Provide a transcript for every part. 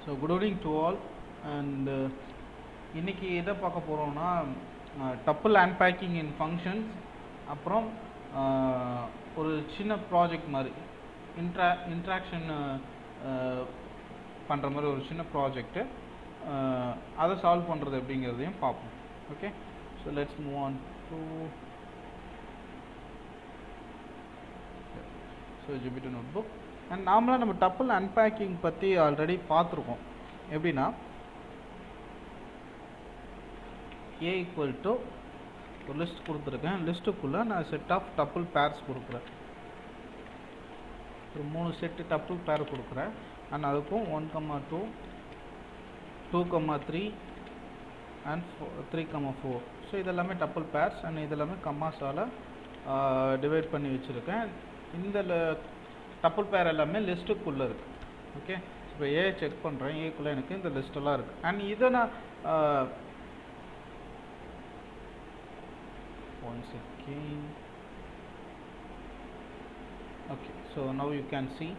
So good evening to all, and இன்னைக்கு எதை பார்க்க போகிறோம்னா டப்பிள் அன்பேக்கிங் இன் ஃபங்க்ஷன்ஸ், அப்புறம் ஒரு சின்ன ப்ராஜெக்ட் மாதிரி இன்ட்ராக்ஷன் பண்ணுற மாதிரி ஒரு சின்ன ப்ராஜெக்ட்டு, அதை சால்வ் பண்ணுறது எப்படிங்கிறதையும் பார்ப்போம். Okay, so let's move on to Jupyter notebook. And நாமளாக நம்ம டப்பிள் அன்பேக்கிங் பற்றி ஆல்ரெடி பார்த்துருக்கோம். எப்படின்னா A equal to ஒரு லிஸ்ட் கொடுத்துருக்கேன், லிஸ்ட்டுக்குள்ளே நான் செட் ஆஃப் டப்பிள் பேர்ஸ் கொடுக்குறேன். ஒரு 3 செட்டு டப்பிள் பேர் கொடுக்குறேன். அண்ட் அதுக்கும் 1, 2, 3 அண்ட் 3, 4. ஸோ இதெல்லாமே டப்பிள் பேர்ஸ் அண்ட் இதெல்லாமே கம்மாஸால் டிவைட் பண்ணி வச்சுருக்கேன். இந்த டப்பிள் பேர் எல்லாமே லிஸ்ட்டுக்குள்ளே இருக்குது. ஓகே, இப்போ ஏ செக் பண்ணுறேன், ஏக்குள்ளே எனக்கு இந்த லிஸ்ட்டெல்லாம் இருக்குது. அண்ட் இதை நான் once again, okay, so now you can see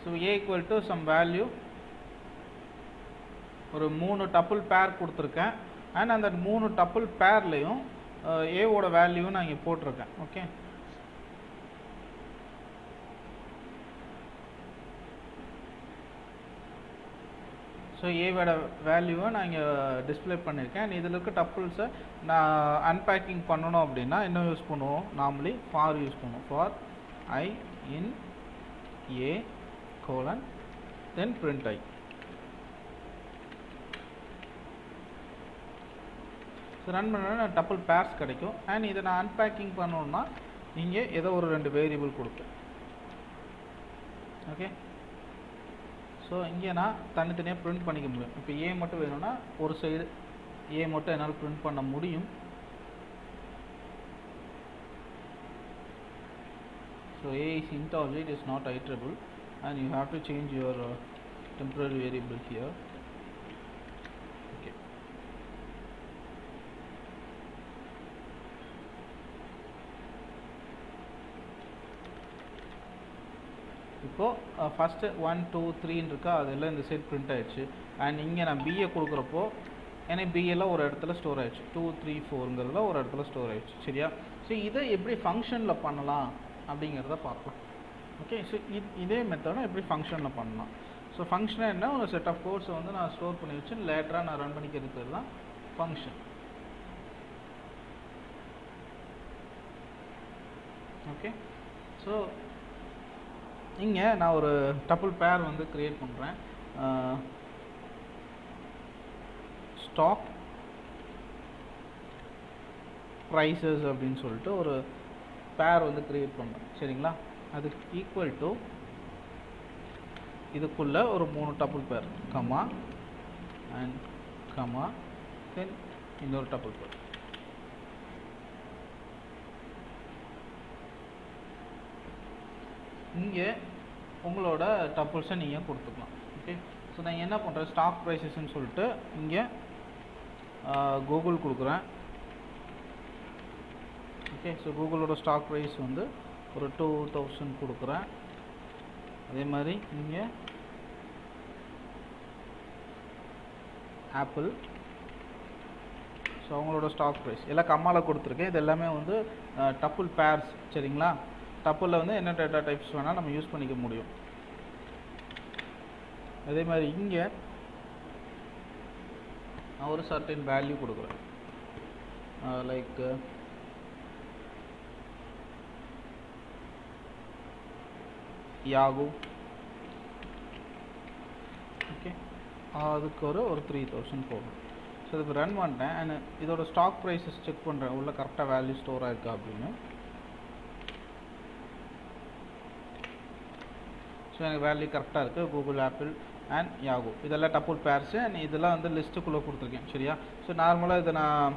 so a equal to some value, ஒரு 3 டப்பிள் பேர் கொடுத்துருக்கேன். அண்ட் அந்த 3 டப்பிள் பேர்லையும் ஏவோட வேல்யூ நான் இங்கே போட்டிருக்கேன். ஓகே, ஸோ ஏவோட வேல்யூவை நான் இங்கே டிஸ்பிளே பண்ணியிருக்கேன். இதில் இருக்க டப்பிள்ஸை நான் அன்பேக்கிங் பண்ணணும் அப்படின்னா என்ன யூஸ் பண்ணுவோம்? நார்மலி ஃபார் யூஸ் பண்ணுவோம். For I in A colon then print I. So run பண்ணோன்னா டப்பிள் பேர்ஸ் கிடைக்கும். அண்ட் இதை நான் அன்பேக்கிங் பண்ணணுன்னா இங்கே ஏதோ ஒரு 2 வேரியபிள் கொடுப்பேன். ஓகே, ஸோ இங்கே நான் தனித்தனியாக பிரிண்ட் பண்ணிக்க முடியும். இப்போ ஏ மட்டும் வேணும்னா ஒரு சைடு ஏ மட்டும் என்னால் பிரிண்ட் பண்ண முடியும். So A is int object, it is not iterable and you have to change your temporary variable here. Okay, இப்போது ஃபஸ்ட்டு 1, 2, 3 இருக்கா, அதெல்லாம் இந்த சைட் பிரிண்ட் ஆகிடுச்சு. அண்ட் இங்கே நான் பிஏ கொடுக்குறப்போ எனக்கு பிஏலாம் ஒரு இடத்துல ஸ்டோர் ஆகிடுச்சு. 2, 3, 4ங்கிறதுல ஒரு இடத்துல ஸ்டோர் ஆகிடுச்சு. சரியா? ஸோ இதை எப்படி ஃபங்க்ஷனில் பண்ணலாம் அப்படிங்கிறத பார்க்கலாம். ஓகே, ஸோ இதே மெத்தடும் எப்படி ஃபங்க்ஷனில் பண்ணலாம். ஸோ ஃபங்க்ஷனாக என்ன, ஒரு செட் ஆஃப் கோட்ஸை வந்து நான் ஸ்டோர் பண்ணி வச்சு லேட்டராக நான் ரன் பண்ணிக்கிறது தான் ஃபங்க்ஷன். ஓகே, ஸோ இங்கே நான் ஒரு டப்பிள் பேர் வந்து க்ரியேட் பண்ணுறேன். ஸ்டாக் ப்ரைஸஸ் அப்படின்னு சொல்லிட்டு ஒரு பேர் வந்து க்ரியேட் பண்ணுறேன். சரிங்களா? அதுக்கு ஈக்குவல் டு இதுக்குள்ளே ஒரு 3 டப்பிள் பேர், கமா அண்ட் கமா தென் இன்னொரு டப்பிள் பேர். இங்கே உங்களோட டப்பிள்ஸை நீங்கள் கொடுத்துக்கலாம். ஓகே, ஸோ நான் என்ன பண்ணுறேன், ஸ்டாக் ப்ரைஸஸ்ன்னு சொல்லிட்டு இங்கே கூகுள் கொடுக்குறேன். ஓகே, ஸோ கூகுளோட ஸ்டாக் ப்ரைஸ் வந்து ஒரு 2000 கொடுக்குறேன். அதே மாதிரி இங்கே ஆப்பிள், ஸோ அவங்களோட ஸ்டாக் ப்ரைஸ் எல்லாம் கம்மாவில் கொடுத்துருக்கேன். இது எல்லாமே வந்து டப்பிள் பேர்ஸ். சரிங்களா? டப்பிளில் வந்து என்ன டேட்டா டைப்ஸ் வேணால் நம்ம யூஸ் பண்ணிக்க முடியும். அதே மாதிரி இங்கே நான் ஒரு சர்டன் வேல்யூ கொடுக்குறேன், லைக் யாகு. ஓகே, அதுக்கு ஒரு 3000 போகும். ஸோ இதுக்கு ரன் பண்ணிட்டேன். அண்ட் இதோட ஸ்டாக் ப்ரைஸஸ் செக் பண்ணுறேன், உள்ள கரெக்டாக வேல்யூ ஸ்டோர் ஆகிருக்கா அப்படின்னு. ஸோ எனக்கு வேல்யூ கரெக்டாக இருக்குது. கூகுள், ஆப்பிள் அண்ட் யாகு இதெல்லாம் டப்பிள் பேர்ஸு. அண்ட் இதெல்லாம் வந்து லிஸ்ட்டுக்குள்ளே கொடுத்துருக்கேன். சரியா? ஸோ நார்மலாக இதை நான்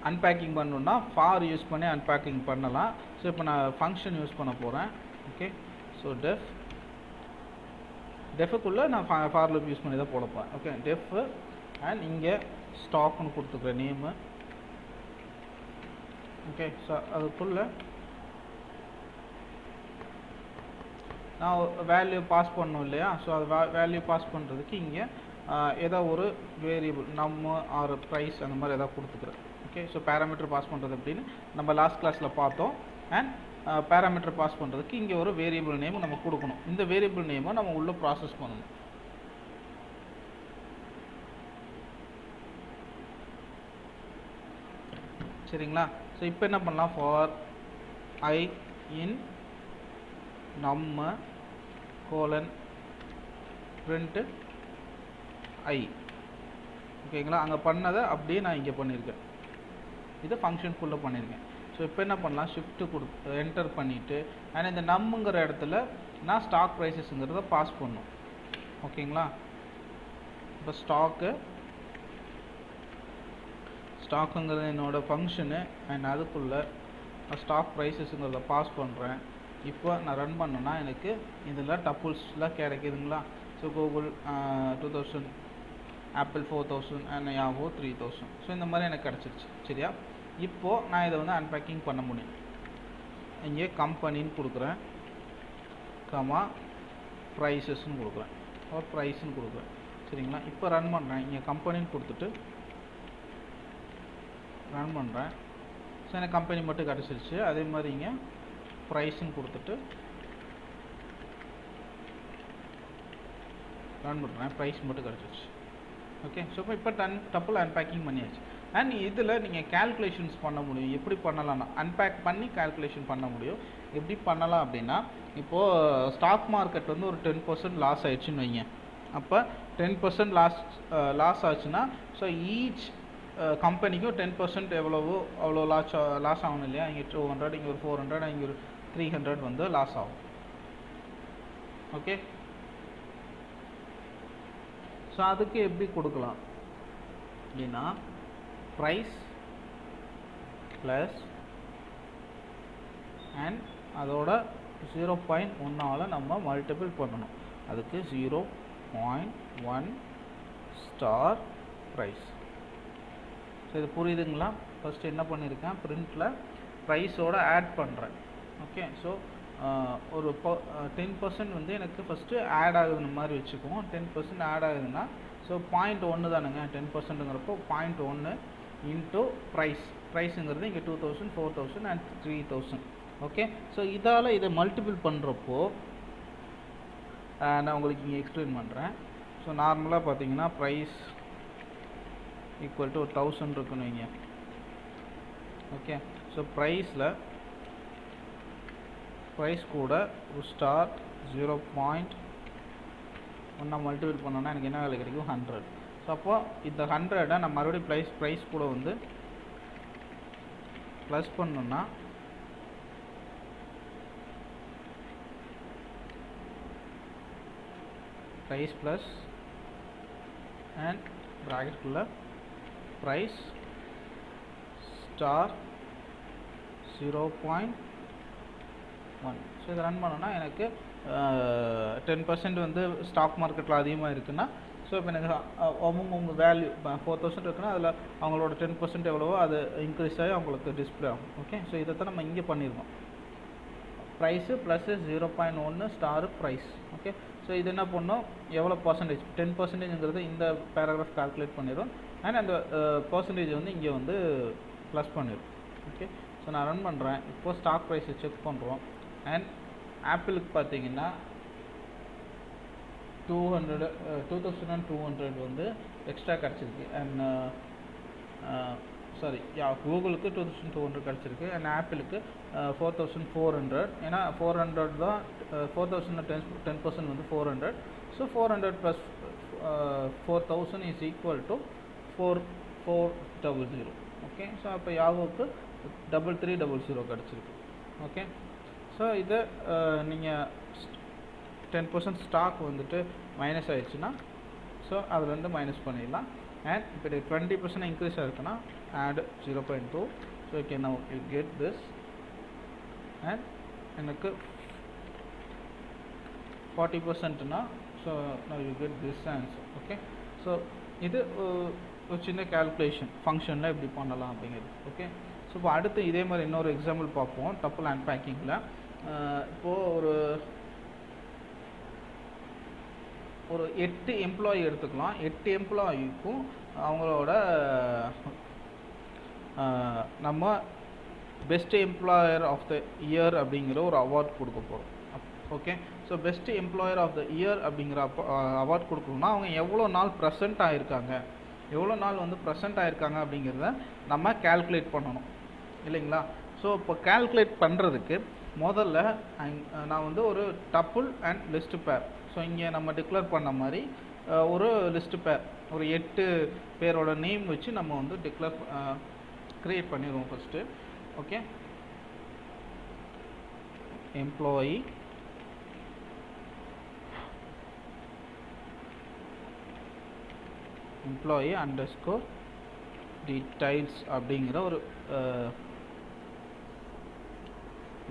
அன்பேக்கிங் பண்ணணுன்னா ஃபார் யூஸ் பண்ணி அன்பேக்கிங் பண்ணலாம். ஸோ இப்போ நான் ஃபங்க்ஷன் யூஸ் பண்ண போகிறேன். ஓகே, ஸோ டெஃபுக்குள்ளே நான் ஃபார் லூப் யூஸ் பண்ணி தான் போடப்பேன். ஓகே, டெஃப் அண்ட் இங்கே ஸ்டாக்னு கொடுத்துக்கிறேன் நேமு. ஓகே, ஸோ அதுக்குள்ளே நான் வேல்யூ பாஸ் பண்ணணும் இல்லையா? ஸோ அது வேல்யூ பாஸ் பண்ணுறதுக்கு இங்கே ஏதோ ஒரு வேரியபிள் நம்ம ஆர் ப்ரைஸ் அந்த மாதிரி ஏதாவது கொடுத்துக்கிறேன். ஓகே, ஸோ பேராமீட்டர் பாஸ் பண்ணுறது அப்படின்னு நம்ம லாஸ்ட் கிளாஸில் பார்த்தோம். அண்ட் பேராமீட்டர் பாஸ் பண்ணுறதுக்கு இங்கே ஒரு வேரியபிள் நேம் நம்ம கொடுக்கணும். இந்த வேரியபிள் நேமை நம்ம உள்ளே ப்ராசஸ் பண்ணணும். சரிங்களா? ஸோ இப்போ என்ன பண்ணலாம், ஃபார் ஐ இன் நம்ம கோலன் பிரிண்ட் ஐ. ஓகேங்களா? அங்கே பண்ணதை அப்படியே நான் இங்கே பண்ணியிருக்கேன். இதை ஃபங்க்ஷன் ஃபுல்லாக பண்ணியிருக்கேன். ஸோ இப்போ என்ன பண்ணலாம், ஷிஃப்ட்டு என்டர் பண்ணிவிட்டு அண்ட் இந்த நம்முங்கிற இடத்துல நான் ஸ்டாக் ப்ரைஸஸ்ங்கிறத பாஸ் பண்ணும். ஓகேங்களா? இப்போ ஸ்டாக்குங்கிறது என்னோடய ஃபங்க்ஷனு அண்ட் அதுக்குள்ளே ஸ்டாக் ப்ரைஸஸ்ங்கிறத பாஸ் பண்ணுறேன். இப்போ நான் ரன் பண்ணேன்னா எனக்கு இதில் டப்புள்ஸ்லாம் கிடைக்குதுங்களா? So Google 2000, Apple 4000 and Yahoo 3000. So இந்த மாதிரி எனக்கு கிடச்சிருச்சு. சரியா? இப்போது நான் இதை வந்து அன்பேக்கிங் பண்ண முடியும். இங்கே கம்பெனின்னு கொடுக்குறேன், ப்ரைஸஸ்ன்னு கொடுக்குறேன், ப்ரைஸ்ன்னு கொடுக்குறேன். சரிங்களா? இப்போ ரன் பண்ணுறேன். இங்கே கம்பெனின்னு கொடுத்துட்டு ரன் பண்ணுறேன். ஸோ எனக்கு கம்பெனி மட்டும் கிடச்சிருச்சு. அதே மாதிரி இங்கே ப்ரைஸ்ன்னு கொடுத்துட்டு ரன் பண்ணுறேன், ப்ரைஸ் மட்டும் கிடச்சிருச்சு. ஓகே, ஸோ இப்போ டப்புள் அன்பேக்கிங் பண்ணியாச்சு. அண்ட் இதில் நீங்கள் கேல்குலேஷன்ஸ் பண்ண முடியும். எப்படி பண்ணலாம்னா அன்பேக் பண்ணி கேல்குலேஷன் பண்ண முடியும். எப்படி பண்ணலாம் அப்படின்னா, இப்போது ஸ்டாக் மார்க்கெட் வந்து ஒரு 10% லாஸ் ஆயிடுச்சுன்னு வைங்க. அப்போ 10% லாஸ் ஆச்சுன்னா ஸோ ஈச் கம்பெனிக்கும் 10% எவ்வளவோ அவ்வளோ லாஸ் ஆகணும் இல்லையா? இங்கே 200, இங்கே ஒரு 400, இங்கே ஒரு 300 வந்து லாஸ் ஆகும். ஓகே, ஸோ அதுக்கு எப்படி கொடுக்கலாம் அப்படின்னா, ப்ரைஸ் ப்ளஸ் அண்ட் அதோட 0.1 நம்ம மல்டிபிள் பண்ணணும். அதுக்கு 0.1 ஸ்டார் ப்ரைஸ். ஸோ இது புரியுதுங்களா? ஃபஸ்ட்டு என்ன பண்ணியிருக்கேன், பிரிண்டில் ப்ரைஸோடு ஆட் பண்ணுறேன். ஓகே, ஸோ ஒரு 10% வந்து எனக்கு ஃபஸ்ட்டு ஆட் ஆகுதுன்னு மாதிரி வச்சுக்குவோம். 10% ஆட் ஆகுதுன்னா ஸோ 0.1 தானுங்க 10%ங்கிறப்போ 0.1 இன்ட்டு ப்ரைஸுங்கிறது இங்கே 2000, 4000 அண்ட் 3000. ஓகே, ஸோ இதால் இதை மல்டிபிள் பண்ணுறப்போ நான் உங்களுக்கு இங்கே எக்ஸ்பிளைன் பண்ணுறேன். ஸோ நார்மலாக பார்த்தீங்கன்னா ப்ரைஸ் ஈக்குவல் டு 1000 இருக்குன்னு வைங்க. ஓகே, ஸோ ப்ரைஸ் கூட ஒரு ஸ்டார் 0.1 மல்டிபிள் பண்ணோன்னா எனக்கு என்ன வேலை கிடைக்கும், 100. ஸோ அப்போ இந்த 100 நான் மறுபடியும் ப்ரைஸ் கூட வந்து ப்ளஸ் பண்ணோன்னா ப்ரைஸ் ப்ளஸ் அண்ட் ப்ராக்கெட்டுக்குள்ள ப்ரைஸ் ஸ்டார் 0.1. ஸோ இதை ரன் பண்ணோன்னா எனக்கு 10% வந்து ஸ்டாக் மார்க்கெட்டில் அதிகமாக இருக்குன்னா ஸோ இப்போ எனக்கு அவங்க வேல்யூ 4000 இருக்குன்னா அதில் அவங்களோட 10% எவ்வளவோ அது இன்க்ரீஸ் ஆகி அவங்களுக்கு டிஸ்பிளே ஆகும். ஓகே, ஸோ இதை தான் நம்ம இங்கே பண்ணியிருக்கோம். Price plus 0.1 star price. Okay, so இது என்ன பண்ணோம், எவ்வளோ பர்சன்டேஜ் 10%ங்கிறது இந்த பேராகிராஃப் கால்குலேட் பண்ணிடும். அண்ட் அந்த பர்சன்டேஜ் வந்து இங்கே வந்து ப்ளஸ் பண்ணிடும். ஓகே, ஸோ நான் ரன் பண்ணுறேன். இப்போது ஸ்டாக் ப்ரைஸை செக் பண்ணுறோம். அண்ட் ஆப்பிளுக்கு பார்த்தீங்கன்னா 2200 வந்து எக்ஸ்ட்ரா கிடச்சிருக்கு. அண்ட் கூகுளுக்கு 2200 கிடச்சிருக்கு. அண்ட் ஆப்பிளுக்கு 4400. ஏன்னா 400 தான் 4000 10% வந்து 400. So 400 plus 4000 is equal to 4400. Okay, so அப்போ யாவுக்கு 3300 கிடச்சிருக்கு. ஓகே, ஸோ இதை நீங்கள் 10% ஸ்டாக் வந்துட்டு மைனஸ் ஆகிடுச்சுன்னா ஸோ அதுலேருந்து மைனஸ் பண்ணிடலாம். அண்ட் இப்போ 20% இன்க்ரீஸ் ஆகிருக்குன்னா add 0.2. So okay, now you get this. And எனக்கு 40%னா so now you get this answer. Okay, so இது ஒரு சின்ன கேல்குலேஷன் ஃபங்க்ஷனில் எப்படி பண்ணலாம் அப்படிங்கிறது. ஓகே, ஸோ இப்போ அடுத்து இதே மாதிரி இன்னொரு எக்ஸாம்பிள் பார்ப்போம் டப்புள் அன்பேக்கிங்கில். இப்போது ஒரு ஒரு 8 எம்ப்ளாயி எடுத்துக்கலாம். 8 எம்ப்ளாயிக்கும் அவங்களோட நம்ம best employer of the year அப்படிங்கிற ஒரு அவார்ட் கொடுக்க போகிறோம். Okay, so best employer of the year அப்படிங்கிற அவார்ட் கொடுக்கணும்னா அவங்க எவ்வளோ நாள் ப்ரெசென்ட் ஆகிருக்காங்க, எவ்வளோ நாள் வந்து ப்ரெசென்ட் ஆகிருக்காங்க அப்படிங்கிறத நம்ம கால்குலேட் பண்ணணும் இல்லைங்களா. ஸோ இப்போ கால்குலேட் பண்ணுறதுக்கு முதல்ல நான் வந்து ஒரு டப்புள் அண்ட் லிஸ்ட் பேர், ஸோ இங்கே நம்ம டிக்ளேர் பண்ண மாதிரி ஒரு லிஸ்ட் பேர், ஒரு 8 பேரோட நேம் வச்சு நம்ம வந்து க்ரியேட் பண்ணிடுவோம் first. Okay, employee underscore details அப்படிங்கிற ஒரு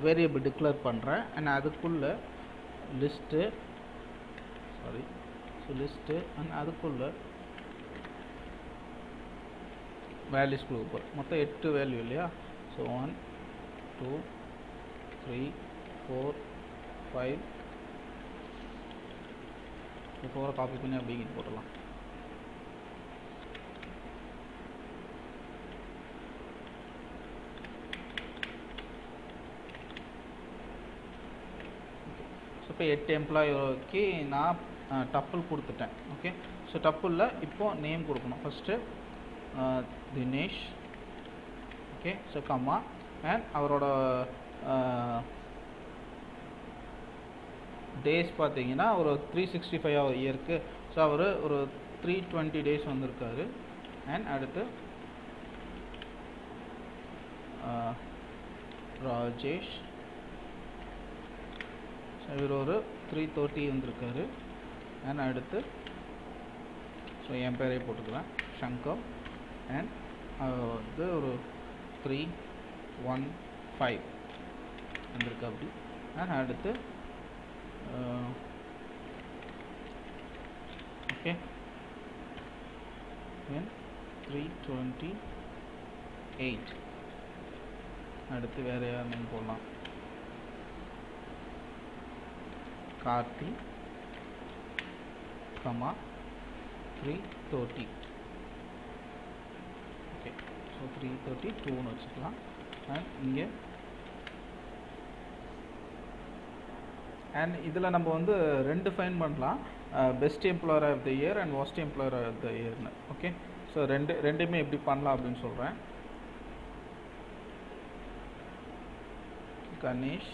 வேரியபிள் டிக்ளேர் பண்ணுறேன். அண்ட் அதுக்குள்ளே லிஸ்ட்டு அண்ட் அதுக்குள்ளே வேல்யூஸ் கொடுக்க போகிறேன். மொத்தம் 8 வேல்யூ இல்லையா. ஸோ 1 2 3 4 5 4 காப்பி பண்ணி அப்படிங்கிட்டு போடலாம். இப்போ 8 எம்ப்ளாயிக்கு நான் டப்புள் கொடுத்துட்டேன். ஓகே, ஸோ டப்புளில் இப்போது நேம் கொடுக்கணும். First Dinesh. Okay, so comma and அவரோட டேஸ் பார்த்தீங்கன்னா ஒரு 365 இயருக்கு. ஸோ அவர் ஒரு 320 டேஸ் வந்திருக்காரு. அண்ட் அடுத்து ராஜேஷ், இவர் ஒரு 330 வந்திருக்காரு. அண்ட் அடுத்து ஸோ என் பேரே போட்டுக்கலாம் சங்கர். அண்ட் வந்து ஒரு 315 வந்திருக்கு அப்படி. அண்ட் அடுத்து ஓகே 328. அடுத்து வேறு யார் நேம் போடலாம். கார்த்தி கமா 330. ஓகே, ஸோ 332ன்னு வச்சுக்கலாம். அண்ட் இங்கே அண்ட் இதில் நம்ம வந்து 2 ஃபைன் பண்ணலாம், best employer of the year and worst employer of the இயர்னு. ஓகே, ஸோ ரெண்டுமே எப்படி பண்ணலாம் அப்படின்னு சொல்கிறேன். கணேஷ்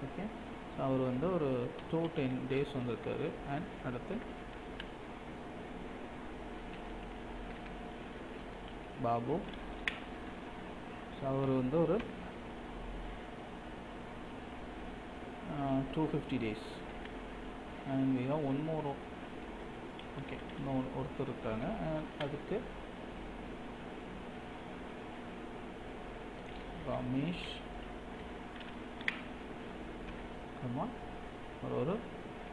ஓகே, ஸோ அவர் வந்து ஒரு 210 டேஸ் வந்திருக்காரு. அண்ட் அடுத்து பாபு, ஸோ அவர் வந்து ஒரு 250 days. And we have one more. Okay, இன்னும் ஒருத்தர் இருக்காங்க. அதுக்கு ரமேஷ் ஒரு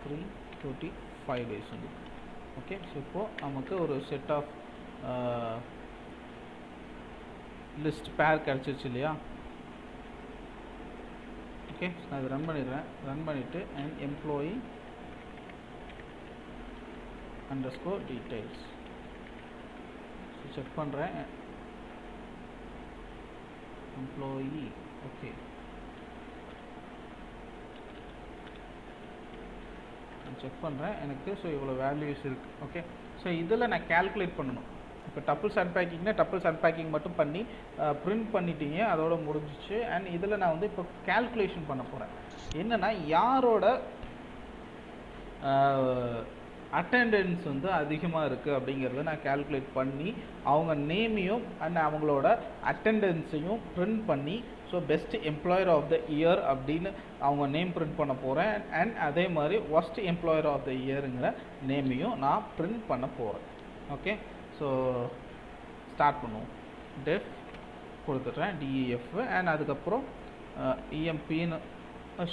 335 டேஸ் வந்து. ஓகே, ஸோ இப்போது நமக்கு ஒரு செட் ஆஃப் லிஸ்ட் பேர் கிடச்சிருச்சு இல்லையா. ஓகே, நான் இது ரன் பண்ணிடுறேன். ரன் பண்ணிவிட்டு and employee underscore details check பண்ணுறேன். எம்ப்ளாயி ஓகே, செக் பண்ணுறேன் எனக்கு. ஸோ இவ்வளோ வேல்யூஸ் இருக்குது. ஓகே, ஸோ இதில் நான் கேல்குலேட் பண்ணணும். இப்போ டப்புள்ஸ் அன்பேக்கிங்னா டப்புள்ஸ் அன்பேக்கிங் மட்டும் பண்ணி பிரிண்ட் பண்ணிட்டீங்க, அதோட முடிஞ்சிச்சு. அண்ட் இதில் நான் வந்து இப்போ கேல்குலேஷன் பண்ண போகிறேன். என்னென்னா யாரோட அட்டெண்டன்ஸ் வந்து அதிகமாக இருக்குது அப்படிங்கிறத நான் கேல்குலேட் பண்ணி அவங்க நேமையும் அண்ட் அவங்களோட அட்டெண்டன்ஸையும் பிரிண்ட் பண்ணி so best employer of the year அப்படின்னு அவங்க நேம் பிரிண்ட் பண்ண போகிறேன். அண்ட் அதே மாதிரி ஒர்ஸ்ட் எம்ப்ளாயர் ஆஃப் த இயருங்கிற நேமையும் நான் பிரிண்ட் பண்ண போகிறேன். ஓகே, ஸோ ஸ்டார்ட் பண்ணுவோம். டெஃப் கொடுத்துட்றேன் டிஇஎஃப். அண்ட் அதுக்கப்புறம் இஎம்பின்னு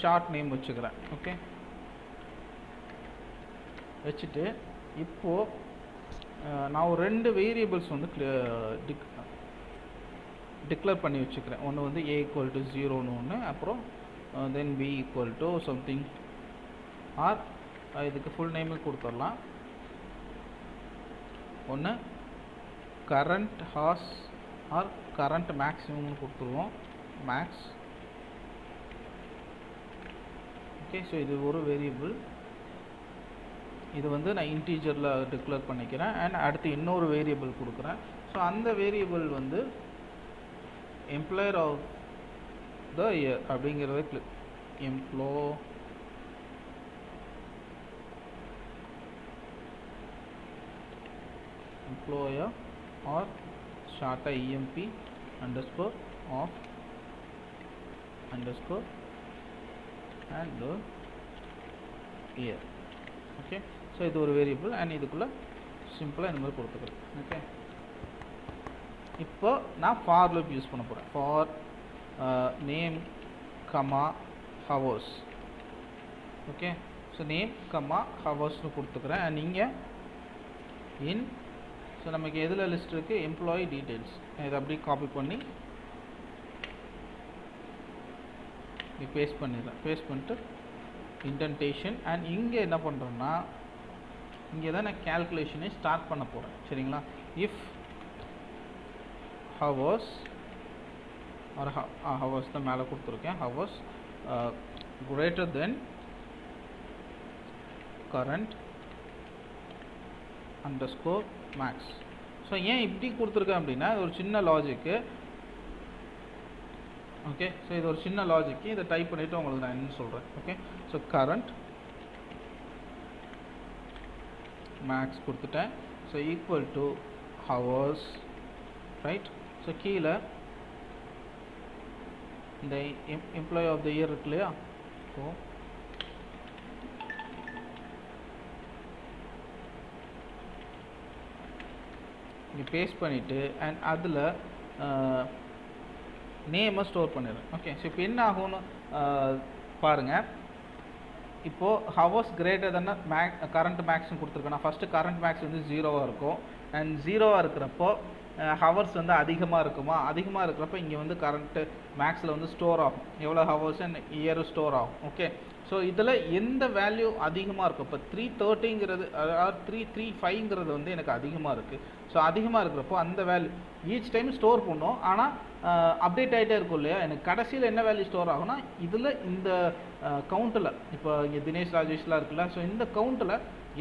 ஷார்ட் நேம் வச்சுக்கிறேன். ஓகே, வச்சுட்டு இப்போது நான் ஒரு 2 வேரியபிள்ஸ் வந்து டிக்ளேர் பண்ணி வச்சுக்கிறேன். ஒன்று வந்து a = 0ன்னு ஒன்று, அப்புறம் தென் b equal to something R இதுக்கு ஃபுல் நேமே கொடுத்துடலாம். ஒன்று கரண்ட் ஹார்ஸ் ஆர் கரண்ட் மேக்ஸிமம்னு கொடுத்துருவோம், மேக்ஸ். ஓகே, ஸோ இது ஒரு வேரியபிள். இது வந்து நான் இன்டீஜரில் டிக்ளேர் பண்ணிக்கிறேன். அண்ட் அடுத்து இன்னொரு வேரியபிள் கொடுக்குறேன். ஸோ அந்த வேரியபிள் வந்து எம்ப்ளாயர் ஆஃப் த இயர் அப்படிங்கிறத எம்ப்ளாயர் ஆர் ஷார்ட்டாக E M P underscore of underscore and the year. Okay, so இது ஒரு வேரியபிள் அண்ட் இதுக்குள்ளே சிம்பிளாக இந்த மாதிரி கொடுத்துக்கிறேன். ஓகே, இப்போ நான் ஃபார் லூப் யூஸ் பண்ண போகிறேன். For name comma hours. Okay, so name comma ஹவர்ஸ்னு கொடுத்துக்கிறேன். அண்ட் இங்கே இன், ஸோ நமக்கு எதில் லிஸ்ட் இருக்குது, எம்ப்ளாயி டீட்டெயில்ஸ். இதை அப்படியே காப்பி பண்ணி பேஸ்ட் பண்ணிடுறேன். பேஸ்ட் பண்ணிட்டு இன்டென்டேஷன். அண்ட் இங்கே என்ன பண்ணுறேன்னா, இங்கே தான் நான் கேல்குலேஷனே ஸ்டார்ட் பண்ண போகிறேன். சரிங்களா? இஃப் ஹவர்ஸ் ஆர் ஹவர்ஸ் தான் மேலே கொடுத்துருக்கேன். Hours greater than current underscore max. So ஏன் இப்படி கொடுத்துருக்கேன் அப்படின்னா, ஒரு சின்ன லாஜிக்கு. ஓகே, ஸோ இது ஒரு சின்ன லாஜிக்கு. இதை டைப் பண்ணிவிட்டு உங்களுக்கு நான் என்ன சொல்கிறேன். ஓகே, ஸோ கரண்ட் மேக்ஸ் கொடுத்துட்டேன். So equal to hours, right? So கீழே இந்த எம்ப்ளாயி ஆஃப் த இயர் இருக்கு இல்லையா, ஸோ இங்கே பேஸ்ட் பண்ணிவிட்டு அண்ட் அதில் நேமை ஸ்டோர் பண்ணிடுறேன். ஓகே, ஸோ இப்போ என்ன ஆகும்னு பாருங்கள். இப்போது ஹவர்ஸ் கிரேட்டர் தானே கரண்ட் மேக்ஸ்னு கொடுத்துருக்கேன். நான் ஃபஸ்ட்டு கரண்ட் மேக்ஸ் வந்து 0வாக இருக்கும். அண்ட் 0வாக இருக்கிறப்போ ஹவர்ஸ் வந்து அதிகமாக இருக்குமா, அதிகமாக இருக்கிறப்ப இங்கே வந்து கரண்ட்டு மேக்ஸில் வந்து ஸ்டோர் ஆகும். எவ்வளோ ஹவர்ஸ் அண்ட் இயர் ஸ்டோர் ஆகும். ஓகே, ஸோ இதில் எந்த வேல்யூ அதிகமாக இருக்கும், இப்போ 330ங்கிறது 335ங்கிறது வந்து எனக்கு அதிகமாக இருக்குது. ஸோ அதிகமாக இருக்கிறப்போ அந்த வேல்யூ ஈச் டைம் ஸ்டோர் பண்ணும். ஆனால் அப்டேட் ஆகிட்டே இருக்கும் இல்லையா, எனக்கு கடைசியில் என்ன வேல்யூ ஸ்டோர் ஆகும்னா, இதில் இந்த கவுண்ட்டில் இப்போ இங்கே தினேஷ் ராஜேஷ்லாம் இருக்குல்ல, ஸோ இந்த கவுண்ட்டில்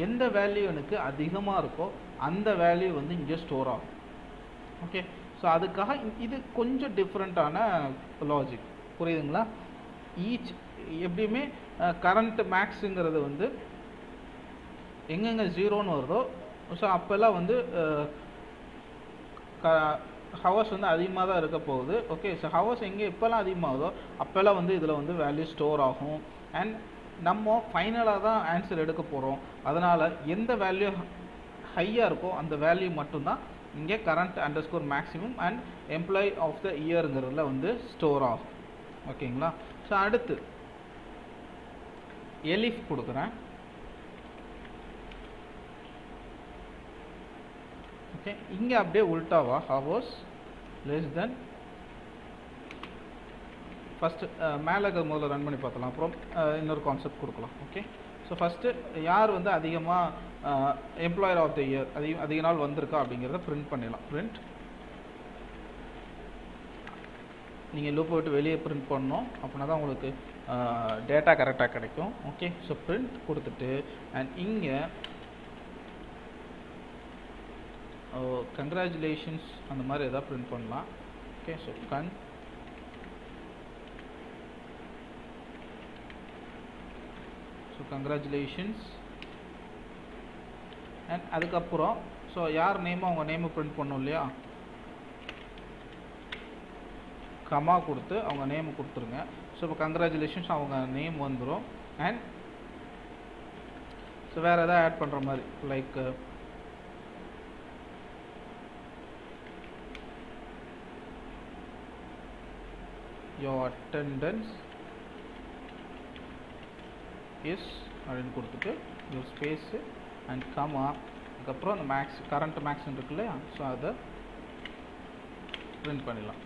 எந்த வேல்யூ எனக்கு அதிகமாக இருக்கோ அந்த வேல்யூ வந்து இங்கே ஸ்டோர் ஆகும். ஓகே, ஸோ அதுக்காக இது கொஞ்சம் டிஃப்ரெண்ட்டான லாஜிக், புரியுதுங்களா? ஈச் எப்படியுமே கரண்ட் மேக்ஸுங்கிறது வந்து எங்கெங்கே 0ன்னு வருதோ, ஸோ அப்போல்லாம் வந்து ஹவர்ஸ் வந்து அதிகமாக தான் இருக்க போகுது. ஓகே, ஸோ ஹவர்ஸ் எங்கே எப்போல்லாம் அதிகமாகுதோ அப்போல்லாம் வந்து இதில் வந்து வேல்யூ ஸ்டோர் ஆகும். அண்ட் நம்ம ஃபைனலாக தான் ஆன்சர் எடுக்க போகிறோம். அதனால் எந்த வேல்யூ ஹையாக இருக்கோ அந்த வேல்யூ மட்டும்தான் இங்கே current underscore maximum and employee of the இயருங்கிறதுல வந்து ஸ்டோர் ஆகும். ஓகேங்களா? ஸோ அடுத்து எலிஃப் கொடுக்குறேன். ஓகே, இங்கே அப்படியே உல்டாவா ஹவர்ஸ் லெஸ் தென் ஃபஸ்ட்டு மேலே இருக்கிற முதல்ல ரன் பண்ணி பார்த்தலாம், அப்புறம் இன்னொரு கான்செப்ட் கொடுக்கலாம். ஓகே, ஸோ ஃபஸ்ட்டு யார் வந்து அதிகமாக எம்ப்ளாயர் ஆஃப் த இயர் அதிக நாள் வந்திருக்கா அப்படிங்கிறத பிரிண்ட் பண்ணிடலாம். பிரிண்ட் நீங்கள் லூப்பை விட்டு வெளியே பிரிண்ட் பண்ணணும், அப்படின்னா தான் உங்களுக்கு டேட்டா கரெக்டாக கிடைக்கும். ஓகே, ஸோ பிரிண்ட் கொடுத்துட்டு அண்ட் இங்கே கங்க்ராச்சுலேஷன்ஸ் அந்த மாதிரி எதாவது பிரிண்ட் பண்ணலாம். ஓகே, ஸோ கங்க்ராச்சுலேஷன்ஸ் அண்ட் அதுக்கப்புறம் ஸோ யார் நேமோ அவங்க நேமை பிரிண்ட் பண்ணோம் இல்லையா, கமா கொடுத்து அவங்க நேம் கொடுத்துருங்க. ஸோ இப்போ கங்க்ராச்சுலேஷன்ஸ் அவங்க நேம் வந்துடும். அண்ட் ஸோ வேறு எதாவது ஆட் பண்ணுற மாதிரி லைக் your attendance is அப்படின்னு கொடுத்துட்டு your space and comma அதுக்கப்புறம் அந்த மேக்ஸ் கரண்ட் மேக்ஸ் இருக்கு இல்லையா, ஸோ அதை பிரிண்ட் பண்ணிடலாம்.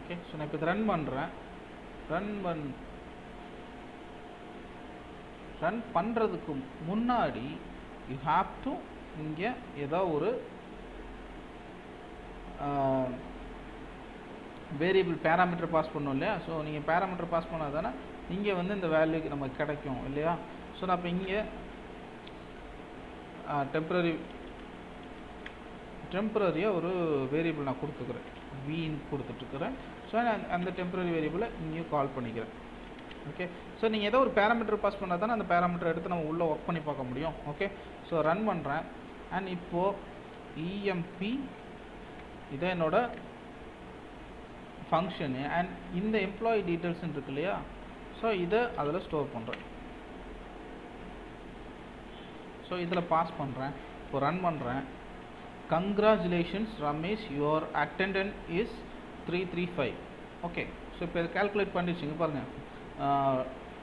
ஓகே. ஸோ நான் இப்போ ரன் பண்ணுறேன். ரன் பண்ணுறதுக்கு முன்னாடி யூ ஹாவ் டு இங்கே ஏதோ ஒரு வேரியபிள் பேராமீட்டர் பாஸ் பண்ணோம் இல்லையா. ஸோ நீங்கள் பேராமீட்டர் பாஸ் பண்ணால் தானே இங்கே வந்து இந்த வேல்யூக்கு நமக்கு கிடைக்கும் இல்லையா. ஸோ நான் இப்போ இங்கே டெம்பரரியாக ஒரு வேரியபிள் நான் கொடுத்துக்கிறேன், வின்னு கொடுத்துட்ருக்குறேன். ஸோ நான் அந்த டெம்பரரி வேரியபிளை இங்கேயும் கால் பண்ணிக்கிறேன். ஓகே. ஸோ நீங்கள் ஏதோ ஒரு பேராமீட்டர் பாஸ் பண்ணால் தானே அந்த பேராமீட்டர் எடுத்து நம்ம உள்ளே ஒர்க் பண்ணி பார்க்க முடியும். ஓகே. ஸோ ரன் பண்ணுறேன். அண்ட் இப்போது இஎம்பி இதை என்னோட ஃபங்க்ஷனு. அண்ட் இந்த எம்ப்ளாயி டீட்டெயில்ஸ்ன்னு இருக்கு இல்லையா. ஸோ இதை அதில் ஸ்டோர் பண்ணுறேன். ஸோ இதில் பாஸ் பண்ணுறேன். இப்போ ரன் பண்ணுறேன். Congratulations Ramesh, your attendant is 335. Okay. So இப்போ இதை கால்குலேட் பண்ணிடுச்சிங்க பாருங்கள்.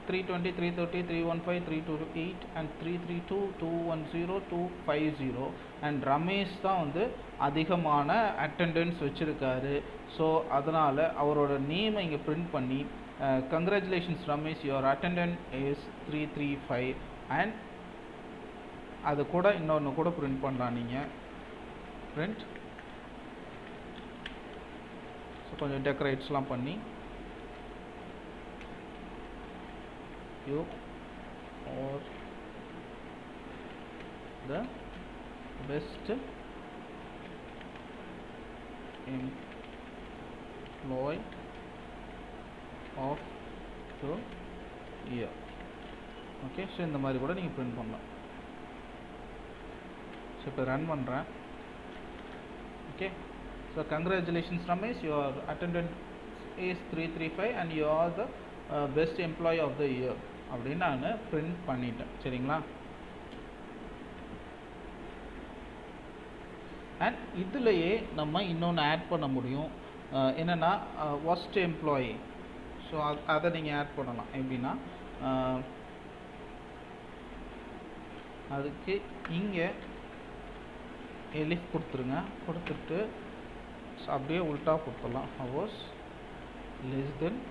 320, 330, 315, 328 அண்ட் 332, 210, 250. அண்ட் ரமேஷ் தான் வந்து அதிகமான அட்டெண்டன்ஸ் வச்சுருக்காரு. ஸோ அதனால் அவரோட நேமை இங்கே பிரிண்ட் பண்ணி congratulations Ramesh, your attendant is 335. And அது கூட இன்னொன்று கூட பிரிண்ட் பண்ணலாம் நீங்கள். பிரிண்ட். ஸோ கொஞ்சம் டெக்கரேட்ஸ்லாம் பண்ணி you are the best employee of the year. Okay. So இந்த மாதிரி கூட நீங்கள் பிரிண்ட் பண்ணலாம். ஸோ இப்போ ரன் பண்ணுறேன். Okay. So congratulations Ramesh, your attendant is 335 and you are the best employee of the year அப்படின்னு நான் பிரிண்ட் பண்ணிட்டேன். சரிங்களா. அண்ட் இதுலையே நம்ம இன்னொன்று ஆட் பண்ண முடியும். என்னென்னா ஒர்ஸ்ட் எம்ப்ளாயி. ஸோ அதை நீங்கள் ஆட் பண்ணலாம். எப்படின்னா அதுக்கு இங்கே எலிஃப் கொடுத்துருங்க. கொடுத்துட்டு அப்படியே உல்ட்டா கொடுத்துடலாம். Hours less than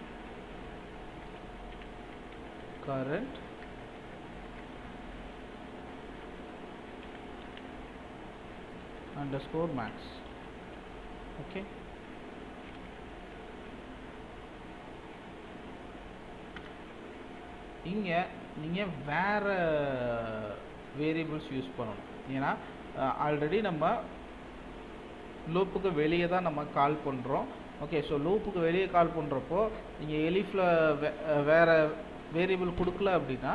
current underscore max. Okay. இங்கே நீங்கள் வேறு வேரியபிள்ஸ் யூஸ் பண்ணணும். ஏன்னா ஆல்ரெடி நம்ம லூப்புக்கு வெளியே தான் நம்ம கால் பண்ணுறோம். ஓகே. ஸோ லூப்புக்கு வெளியே கால் பண்ணுறப்போ நீங்கள் எலிஃபில் வேறு வேரியபிள் கொடுக்கல அப்படின்னா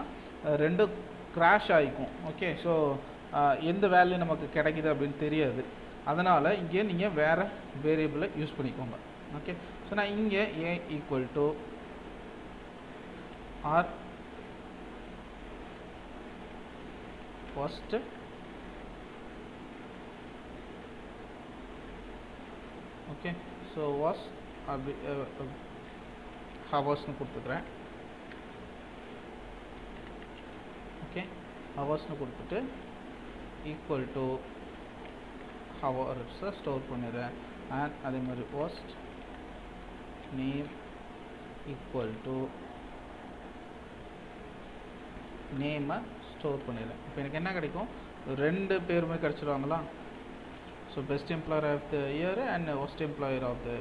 ரெண்டும் கிராஷ் ஆகிக்கும். ஓகே. ஸோ எந்த வேல்யூ நமக்கு கிடைக்குது அப்படின்னு தெரியாது. அதனால் இங்கே நீங்கள் வேறு வேரியபிளை யூஸ் பண்ணிக்கோங்க. ஓகே. ஸோ நான் இங்கே A equal to R first okay. So was அப்படி ஹவர்ஸ்னு கொடுத்துக்கிறேன். ஓகே. ஹவர்ஸ்னு கொடுத்துட்டு ஈக்குவல் டு ஹவர்ஸை ஸ்டோர் பண்ணிடுறேன். அண்ட் அதே மாதிரி போஸ்ட் நேம் ஈக்குவல் டு நேமை ஸ்டோர் பண்ணிடுறேன். இப்போ எனக்கு என்ன கிடைக்கும், ரெண்டு பேருமே கிடச்சிடுவாங்களா. So best employer of the year and worst employer of the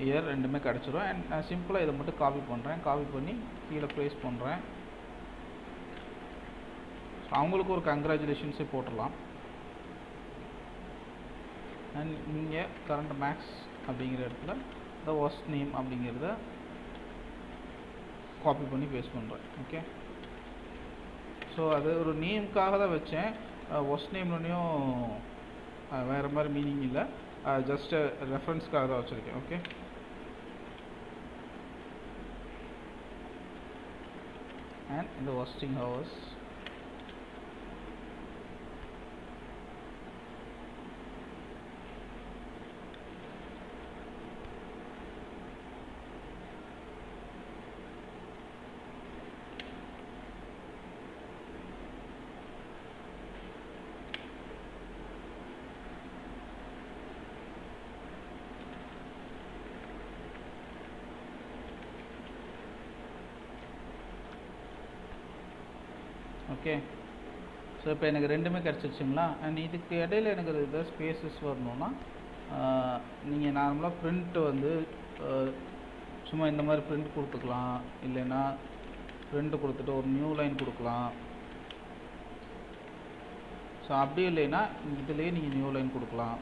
year ரெண்டுமே கிடச்சிடும். அண்ட் நான் சிம்பிளாக இதை மட்டும் காப்பி பண்ணுறேன். காப்பி பண்ணி கீழே ப்ளேஸ் பண்ணுறேன். அவங்களுக்கு ஒரு கங்க்ராச்சுலேஷன்ஸே போட்டுடலாம். அண்ட் இங்கே கரண்ட் மேக்ஸ் அப்படிங்கிற இடத்துல த ஒஸ்ட் நேம் அப்படிங்கிறத காப்பி பண்ணி பேஸ்ட் பண்ணுறேன். ஓகே. ஸோ அது ஒரு நேமுக்காக தான் வச்சேன். ஒஸ்ட் நேம்லையும் வேறு மாதிரி மீனிங் இல்லை, ஜஸ்ட் ரெஃபரன்ஸ்க்காக தான் வச்சுருக்கேன். ஓகே. அண்ட் இந்த ஒஸ்டிங் ஹவர்ஸ் ஓகே. ஸோ இப்போ எனக்கு ரெண்டுமே கிடச்சிருச்சுங்களா. அண்ட் இதுக்கு இடையில எனக்கு இதை ஸ்பேசஸ் வரணும்னா நீங்கள் நார்மலாக ப்ரிண்ட்டு வந்து சும்மா இந்த மாதிரி ப்ரிண்ட் கொடுத்துக்கலாம், இல்லைன்னா ப்ரிண்ட் கொடுத்துட்டு ஒரு நியூ லைன் கொடுக்கலாம். ஸோ அப்படி இல்லைன்னா இதுலேயே நீங்கள் நியூ லைன் கொடுக்கலாம்.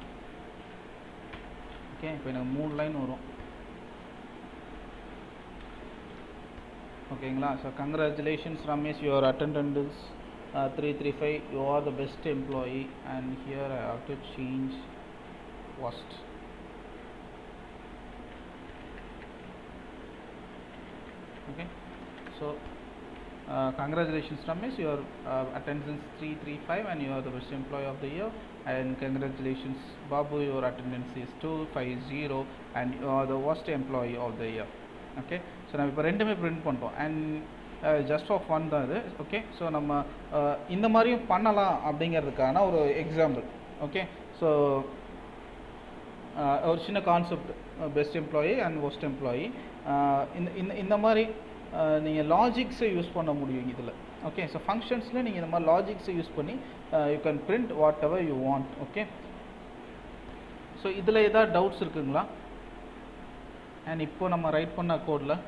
ஓகே, இப்போ எனக்கு 3 லைன் வரும். ஓகேங்களா. So congratulations Ramesh, your attendant is 335. You are the best employee. And here I have to change worst. Okay, so congratulations Ramesh, your attendance 335 and you are the best employee of the year. And congratulations Babu, your attendance is 250 and you are the worst employee of the year. Okay, so நம்ம இப்போ ரெண்டுமே print பண்ணிட்டோம். And just of fun தான் இது. Okay, so நம்ம இந்த மாதிரியும் பண்ணலாம் அப்படிங்கிறதுக்கான ஒரு எக்ஸாம்பிள். ஓகே, ஸோ ஒரு சின்ன concept, best employee and worst employee. இந்த மாதிரி நீங்கள் லாஜிக்ஸை யூஸ் பண்ண முடியும் இதில். ஓகே, ஸோ ஃபங்க்ஷன்ஸில் நீங்கள் இந்த மாதிரி லாஜிக்ஸை யூஸ் பண்ணி you can print what ever you want. Okay, so இதில் ஏதாவது டவுட்ஸ் இருக்குங்களா? அண்ட் இப்போ நம்ம ரைட் பண்ண கோடில்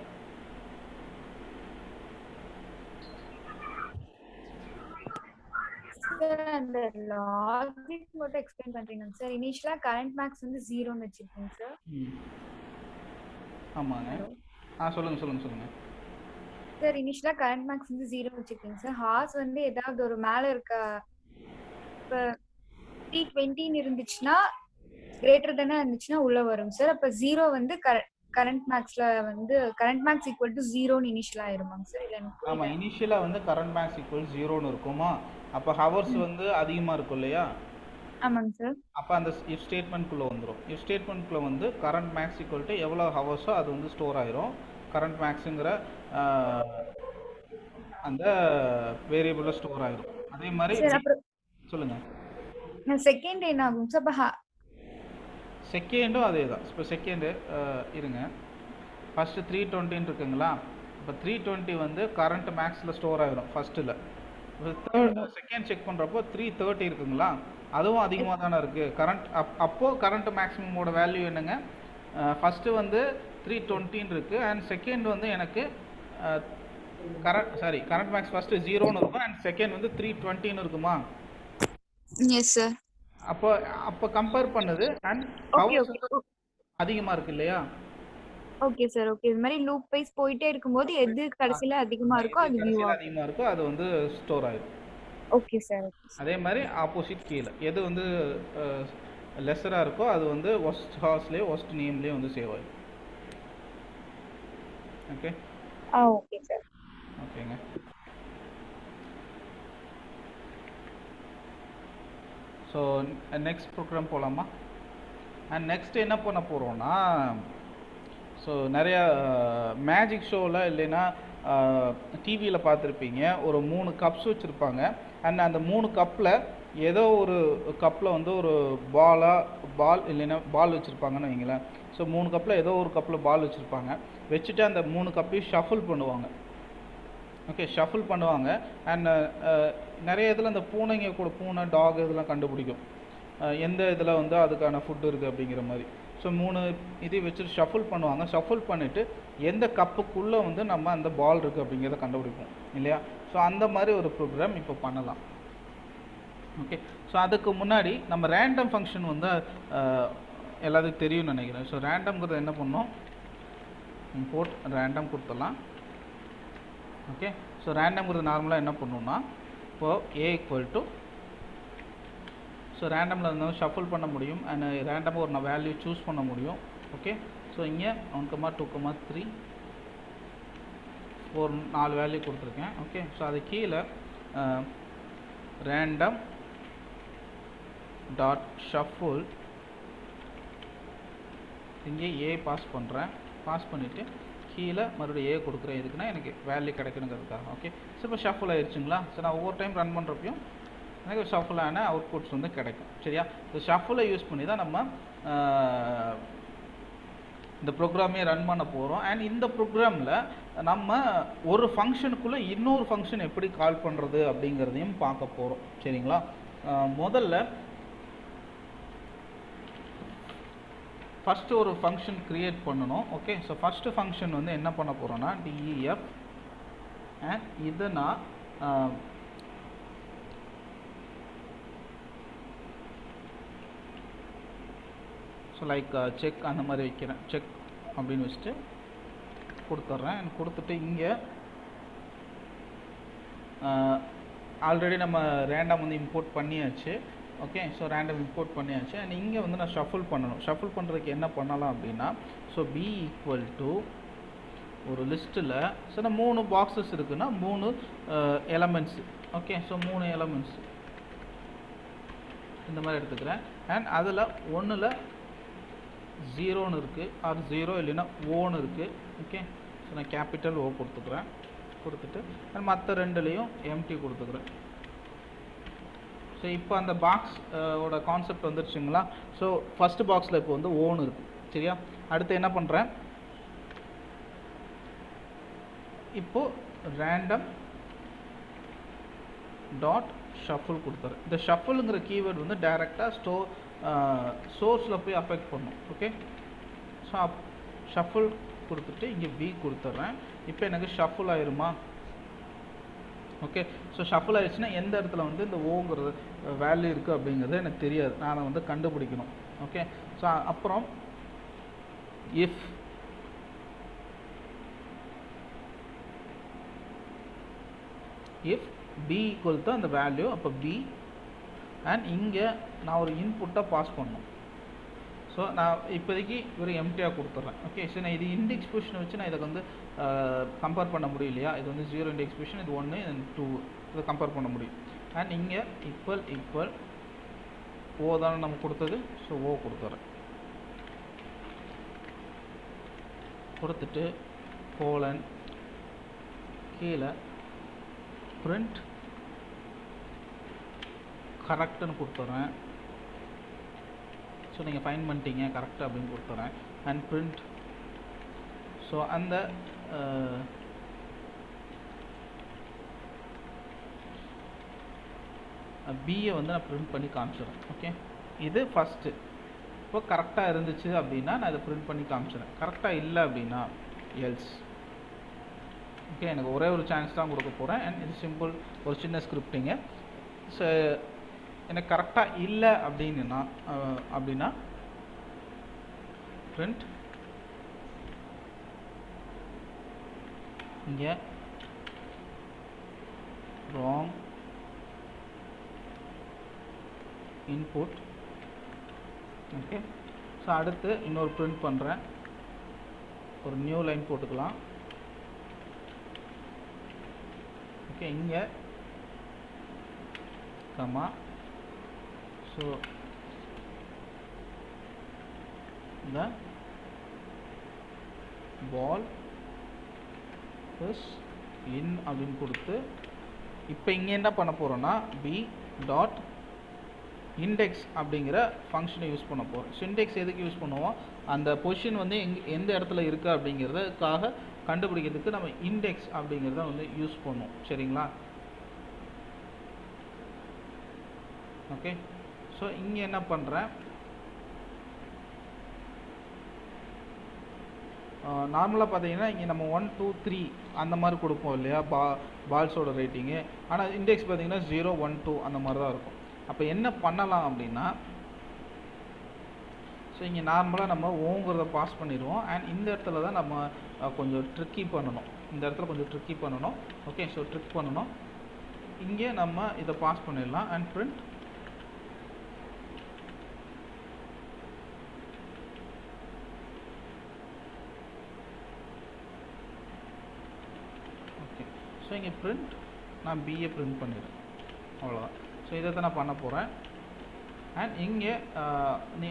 அந்த லாஜிக் மட்டும் எக்ஸ்பிளைன் பண்றீங்க சார். இனிஷியலா கரண்ட் மேக்ஸ் வந்து 0 ன்னு வெச்சிருக்கீங்க சார். ஆமாங்க. சொல்லுங்க சார். இனிஷியலா கரண்ட் மேக்ஸ் வந்து 0 ன்னு வெச்சிருக்கீங்க சார். ஹார்ஸ் வந்து ஏதாவது ஒரு மேல இருக்க இப்ப 320 ன்னு இருந்துச்சுன்னா கிரேட்டர் தெனா இருந்துச்சுன்னா உள்ள வரும் சார். அப்ப 0 வந்து கரண்ட் மேக்ஸ்ல வந்து கரண்ட் மேக்ஸ் ஈக்குவல் டு 0 ன்னு இனிஷியலா ஆயிருமாங்க சார்? இல்ல ஆமா, இனிஷியலா வந்து கரண்ட் மேக்ஸ் ஈக்குவல் 0 ன்னு இருக்குமா. அப்ப ஹவர்ஸ் வந்து அதிகமா இருக்கும் இல்லையா? ஆமாங்க சார். அப்ப அந்த இஃப் ஸ்டேட்மென்ட்குள்ள வந்துரும். இஃப் ஸ்டேட்மென்ட்குள்ள வந்து கரண்ட் மேக்ஸ் ஈக்குவல் டு எவ்வளவு ஹவர்ஸோ அது வந்து ஸ்டோர் ஆயிரும். கரண்ட் மேக்ஸ்ங்கற அந்த வேரியபிள்ல ஸ்டோர் ஆயிரும். அதே மாதிரி சொல்லுங்க. செகண்ட் என்ன ஆகும் சார்? அப்ப செகண்டும் அதே தான். இப்போ செகண்ட் இருங்க, ஃபர்ஸ்ட் 320 இருக்குங்களா. இப்போ 320 வந்து கரண்ட் மேக்ஸில் ஸ்டோர் ஆகிடும் ஃபர்ஸ்ட்டில். செகண்ட் செக் பண்ணுறப்போ 330 இருக்குங்களா, அதுவும் அதிகமாக தானே இருக்குது கரண்ட். அப்போது கரண்ட் மேக்ஸிமமோட வேல்யூ என்னங்க? ஃபஸ்ட்டு வந்து 320 இருக்குது அண்ட் செகண்ட் வந்து எனக்கு கரண்ட் மேக்ஸ் ஃபஸ்ட்டு 0ன்னு இருக்கும் அண்ட் செகண்ட் வந்து 320 இருக்குமா? Yes sir. அப்போ கம்பேர் பண்ணுது அண்ட் ஹவர்ஸ் அதிகமா இருக்கு இல்லையா? Okay sir. ஓகே, இது மாதிரி லூப் வைஸ் போயிட்டே இருக்கும்போது எது கடைசில அதிகமா இருக்கோ அது வியூ அதிகமா இருக்கோ அது வந்து ஸ்டோர் ஆயிடும். Okay sir. அதே மாதிரி ஆப்போசிட் கீழ எது வந்து லெஸரா இருக்கோ அது வந்து worst ஹார்ஸ்லயே worst நேம்லயே வந்து சேவ் ஆயிடும். ஓகே. Okay sir. ஓகேங்க. ஸோ நெக்ஸ்ட் ப்ரோக்ராம் போகலாமா? அண்ட் நெக்ஸ்ட் என்ன பண்ண போகிறோன்னா, ஸோ நிறையா மேஜிக் ஷோவில் இல்லைன்னா டிவியில் பார்த்துருப்பீங்க, ஒரு 3 கப்ஸ் வச்சுருப்பாங்க அண்ட் அந்த 3 கப்பில் ஏதோ ஒரு கப்பில் வந்து ஒரு பால் இல்லைன்னா பால் வச்சுருப்பாங்கன்னு வைங்களேன். ஸோ 3 கப்பில் ஏதோ ஒரு கப்பில் பால் வச்சுருப்பாங்க. வச்சுட்டு அந்த 3 கப்பையும் ஷஃபிள் பண்ணுவாங்க. ஓகே, ஷஃபிள் பண்ணுவாங்க அண்ட் நிறைய இதில் அந்த பூனை டாக் இதெல்லாம் கண்டுபிடிக்கும் எந்த இதில் வந்து அதுக்கான ஃபுட்டு இருக்குது அப்படிங்கிற மாதிரி. ஸோ 3 இதை வச்சுட்டு ஷஃபிள் பண்ணுவாங்க. ஷஃபிள் பண்ணிவிட்டு எந்த கப்புக்குள்ளே வந்து நம்ம அந்த பால் இருக்குது அப்படிங்கிறத கண்டுபிடிப்போம் இல்லையா? ஸோ அந்த மாதிரி ஒரு ப்ரோக்ராம் இப்போ பண்ணலாம். ஓகே, ஸோ அதுக்கு முன்னாடி நம்ம ரேண்டம் ஃபங்க்ஷன் வந்து எல்லாத்துக்கும் தெரியும்னு நினைக்கிறேன். ஸோ ரேண்டம்ங்கிறது என்ன பண்ணோம், இம்போர்ட் ரேண்டம் கொடுத்துடலாம். ஓகே, ஸோ ரேண்டம்ங்கிறது நார்மலாக என்ன பண்ணணும்னா, இப்போது ஏ ஈக்குவல் டு, ஸோ ரேண்டமில் இருந்தாலும் ஷஃபிள் பண்ண முடியும் அண்ட் ரேண்டமாக ஒரு வேல்யூ சூஸ் பண்ண முடியும். ஓகே, ஸோ இங்கே 1, 2, 3 ஒரு 4 வேல்யூ கொடுத்துருக்கேன். ஓகே, ஸோ அது கீழே ரேண்டம் டாட் ஷஃபிள் இங்கே ஏ பாஸ் பண்ணுறேன். பாஸ் பண்ணிவிட்டு கீழே மறுபடியும் ஏ கொடுக்குறேன். எதுக்குன்னா எனக்கு வேல்யூ கிடைக்கணுங்கிறதுக்காக. ஓகே, ஸோ இப்போ ஷஃபிள் ஆயிடுச்சுங்களா. ஸோ நான் ஒவ்வொரு டைம் ரன் பண்ணுறப்பையும் எனக்கு ஷஃபிளான அவுட்புட்ஸ் வந்து கிடைக்கும். சரியா? இந்த ஷஃபிளை யூஸ் பண்ணி தான் நம்ம இந்த ப்ரோக்ராமே ரன் பண்ண போகிறோம். அண்ட் இந்த ப்ரோக்ராமில் நம்ம ஒரு ஃபங்க்ஷனுக்குள்ளே இன்னொரு ஃபங்க்ஷன் எப்படி கால் பண்ணுறது அப்படிங்கிறதையும் பார்க்க போகிறோம். சரிங்களா? முதல்ல ஃபஸ்ட்டு ஒரு ஃபங்க்ஷன் க்ரியேட் பண்ணணும். ஓகே, ஸோ ஃபஸ்ட்டு ஃபங்க்ஷன் வந்து என்ன பண்ண போகிறோன்னா def அண்ட் இதை நான் ஸோ லைக் செக் அந்த மாதிரி வைக்கிறேன். செக் அப்படின்னு வச்சுட்டு கொடுத்துட்றேன். கொடுத்துட்டு இங்கே ஆல்ரெடி நம்ம ரேண்டம் வந்து இம்போர்ட் பண்ணியாச்சு. ஓகே, ஸோ ரேண்டம் இம்போர்ட் பண்ணியாச்சு. அண்ட் இங்கே வந்து நான் ஷஃபிள் பண்ணணும். ஷஃபிள் பண்ணுறதுக்கு என்ன பண்ணலாம் அப்படின்னா, ஸோ பி ஈக்குவல் டு ஒரு லிஸ்ட்டில் ஸோ நான் 3 பாக்ஸஸ் இருக்குன்னா 3 எலமெண்ட்ஸு. ஓகே, ஸோ 3 எலமெண்ட்ஸ் இந்த மாதிரி எடுத்துக்கிறேன். அண்ட் அதில் ஒன்றில் 0ன்னு இருக்குது, ஆர் 0 இல்லைன்னா ஓன்னு இருக்குது. ஓகே, ஸோ நான் கேபிட்டல் ஓ கொடுத்துக்கிறேன். கொடுத்துட்டு அண்ட் மற்ற ரெண்டுலேயும் எம்டி கொடுத்துக்கிறேன். ஸோ இப்போ அந்த பாக்ஸ் ஓட கான்செப்ட் வந்துருச்சுங்களா? ஸோ ஃபஸ்ட்டு பாக்ஸில் இப்போ வந்து ஓன்னு இருக்குது. சரியா? அடுத்து என்ன பண்ணுறேன், இப்போது ரேண்டம் டாட் ஷஃபிள் கொடுத்துறேன். இந்த ஷஃபிளுங்கிற கீவேர்டு வந்து டைரெக்டாக சோர்ஸில் போய் அஃபெக்ட் பண்ணும். ஓகே, ஸோ ஷஃபிள் கொடுத்துட்டு இங்கே பி கொடுத்துட்றேன். இப்போ எனக்கு ஷஃபிள் ஆயிருமா? ஓகே, ஸோ ஷஃபிள் ஆயிடுச்சுன்னா எந்த இடத்துல வந்து இந்த ஓங்கிறது வேல்யூ இருக்குது அப்படிங்கிறது எனக்கு தெரியாது. நான் வந்து கண்டுபிடிக்கணும். ஓகே, ஸோ அப்புறம் இஃப் பி ஈக்குவல் டு அந்த வேல்யூ, அப்போ பி அண்ட் இங்கே நான் ஒரு இன்புட்டை பாஸ் பண்ணணும். ஸோ நான் இப்போதைக்கு ஒரு எம்டியாக கொடுத்துட்றேன். ஓகே, ஸோ நான் இது இண்டெக்ஸ் பொசிஷனை வச்சு நான் இதை வந்து கம்பேர் பண்ண முடியும் இல்லையா? இது வந்து 0 இண்டெக்ஸ் பொசிஷன், இது 1 இது 2, இதை கம்பேர் பண்ண முடியும். அண்ட் இங்கே ஈக்குவல் ஓ தானே நம்ம கொடுத்தது, ஸோ ஓ கொடுத்துட்றேன். கொடுத்துட்டு கோலன் கீழே பிரிண்ட் கரெக்டுன்னு கொடுத்துட்றேன். ஸோ நீங்கள் ஃபைன் பண்ணிட்டீங்க கரெக்டாக அப்படின்னு கொடுத்துட்றேன். அண்ட் பிரிண்ட் ஸோ அந்த பியை வந்து நான் பிரிண்ட் பண்ணி காமிச்சிடுறேன். ஓகே, இது ஃபஸ்ட்டு. இப்போ கரெக்டாக இருந்துச்சு அப்படின்னா நான் இதை பிரிண்ட் பண்ணி காமிச்சிடுறேன். கரெக்டாக இல்லை அப்படின்னா எல்ஸ். ஓகே, எனக்கு ஒரே ஒரு சான்ஸ் தான் கொடுக்க போகிறேன். அண்ட் இது சிம்பிள், ஒரு சின்ன ஸ்கிரிப்டிங்கு. ஸோ எனக்கு கரெக்டாக இல்லை அப்படின்னா பிரிண்ட் இங்கே ராங் இன்புட். ஓகே, ஸோ அடுத்து இன்னொரு பிரிண்ட் பண்ணுறேன். ஒரு நியூ லைன் போட்டுக்கலாம். ஓகே, இங்கே comma so the ball is in அப்படின்னு கொடுத்து இப்போ இங்கே என்ன பண்ண போகிறோன்னா பி டாட் இண்டெக்ஸ் அப்படிங்கிற ஃபங்க்ஷனை யூஸ் பண்ண போகிறோம். ஸோ இண்டெக்ஸ் எதுக்கு யூஸ் பண்ணுவோம், அந்த பொசிஷன் வந்து எந்த இடத்துல இருக்குது அப்படிங்கிறதுக்காக கண்டுபிடிக்கிறதுக்கு நம்ம இண்டெக்ஸ் அப்படிங்கிறத வந்து யூஸ் பண்ணுவோம். சரிங்களா? ஓகே, ஸோ இங்கே என்ன பண்ணுறேன், நார்மலாக பார்த்தீங்கன்னா இங்கே நம்ம 1 2 3 அந்த மாதிரி கொடுப்போம் இல்லையா பால்ஸோட ரேட்டிங்கு. ஆனால் இண்டெக்ஸ் பார்த்தீங்கன்னா 0 1 2 அந்த மாதிரி தான் இருக்கும். அப்போ என்ன பண்ணலாம் அப்படின்னா, ஸோ இங்கே நார்மலாக நம்ம ஓங்கிறத பாஸ் பண்ணிடுவோம். அண்ட் இந்த இடத்துல தான் நம்ம கொஞ்சம் ட்ரிக்கி பண்ணணும். இந்த இடத்துல கொஞ்சம் ட்ரிக்கி பண்ணணும். ஓகே, ஸோ ட்ரிக் பண்ணணும். இங்கே நம்ம இதை பாஸ் பண்ணிடலாம். அண்ட் பிரிண்ட் ஸோ இங்கே பிரிண்ட் நான் பிஏ பிரிண்ட் பண்ணிடுறேன். அவ்வளோதான். ஸோ இதை தான் நான் பண்ண போகிறேன். அண்ட் இங்கே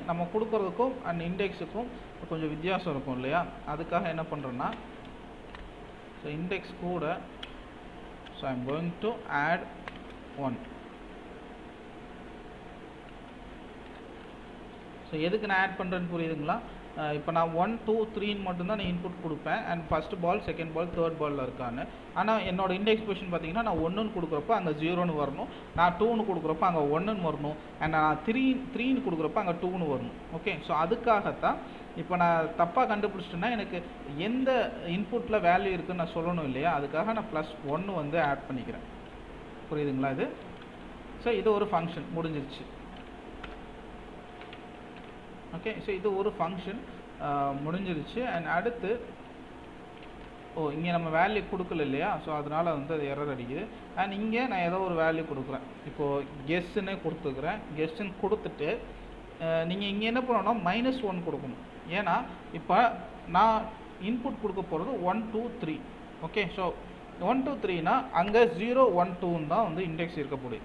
நம்ம கொடுக்குறதுக்கும் அண்ட் இண்டெக்ஸுக்கும் கொஞ்சம் வித்தியாசம் இருக்கும் இல்லையா? அதுக்காக என்ன பண்ணுறேன்னா, ஸோ இண்டெக்ஸ் கூட so I am going to add 1. So எதுக்கு நான் ஆட் பண்ணுறேன்னு புரியுதுங்களா? இப்போ நான் 1 2 3 மட்டும்தான் நான் இன்புட் கொடுப்பேன் and first ball second ball third பாலில் இருக்கான்னு. ஆனால் என்னோட இண்டெக்ஸ் பொசிஷன் பார்த்தீங்கன்னா நான் 1ன்னு கொடுக்குறப்ப அங்கே 0ன்னு வரணும், நான் 2ன்னு கொடுக்குறப்ப அங்கே 1ன்னு வரணும், அண்ட் நான் 3ன்னு கொடுக்குறப்ப அங்கே 2ன்னு வரணும். ஓகே, ஸோ அதுக்காகத்தான் இப்போ நான் தப்பாக கண்டுபிடிச்சிட்டேன்னா எனக்கு எந்த இன்புட்டில் வேல்யூ இருக்குன்னு நான் சொல்லணும் இல்லையா, அதுக்காக நான் +1 வந்து ஆட் பண்ணிக்கிறேன். புரியுதுங்களா இது? ஸோ இது ஒரு ஃபங்க்ஷன் முடிஞ்சிருச்சு. ஓகே, ஸோ இது ஒரு ஃபங்க்ஷன் முடிஞ்சிருச்சு. அண்ட் அடுத்து இங்கே நம்ம வேல்யூ கொடுக்கல இல்லையா, ஸோ அதனால் வந்து அது எரர் அடிக்குது. அண்ட் இங்கே நான் ஏதோ ஒரு வேல்யூ கொடுக்குறேன், இப்போது கெஸ்ஸுன்னு கொடுத்துக்கிறேன். கெஸ்ஸுன்னு கொடுத்துட்டு நீங்கள் இங்கே என்ன பண்ணணும், -1 கொடுக்கணும். ஏன்னா இப்போ நான் இன்புட் கொடுக்க போகிறது 1 2 3. ஓகே, ஸோ 1 2 3னா அங்கே 0 1 2ன்னு தான் வந்து இண்டெக்ஸ் இருக்க போகுது.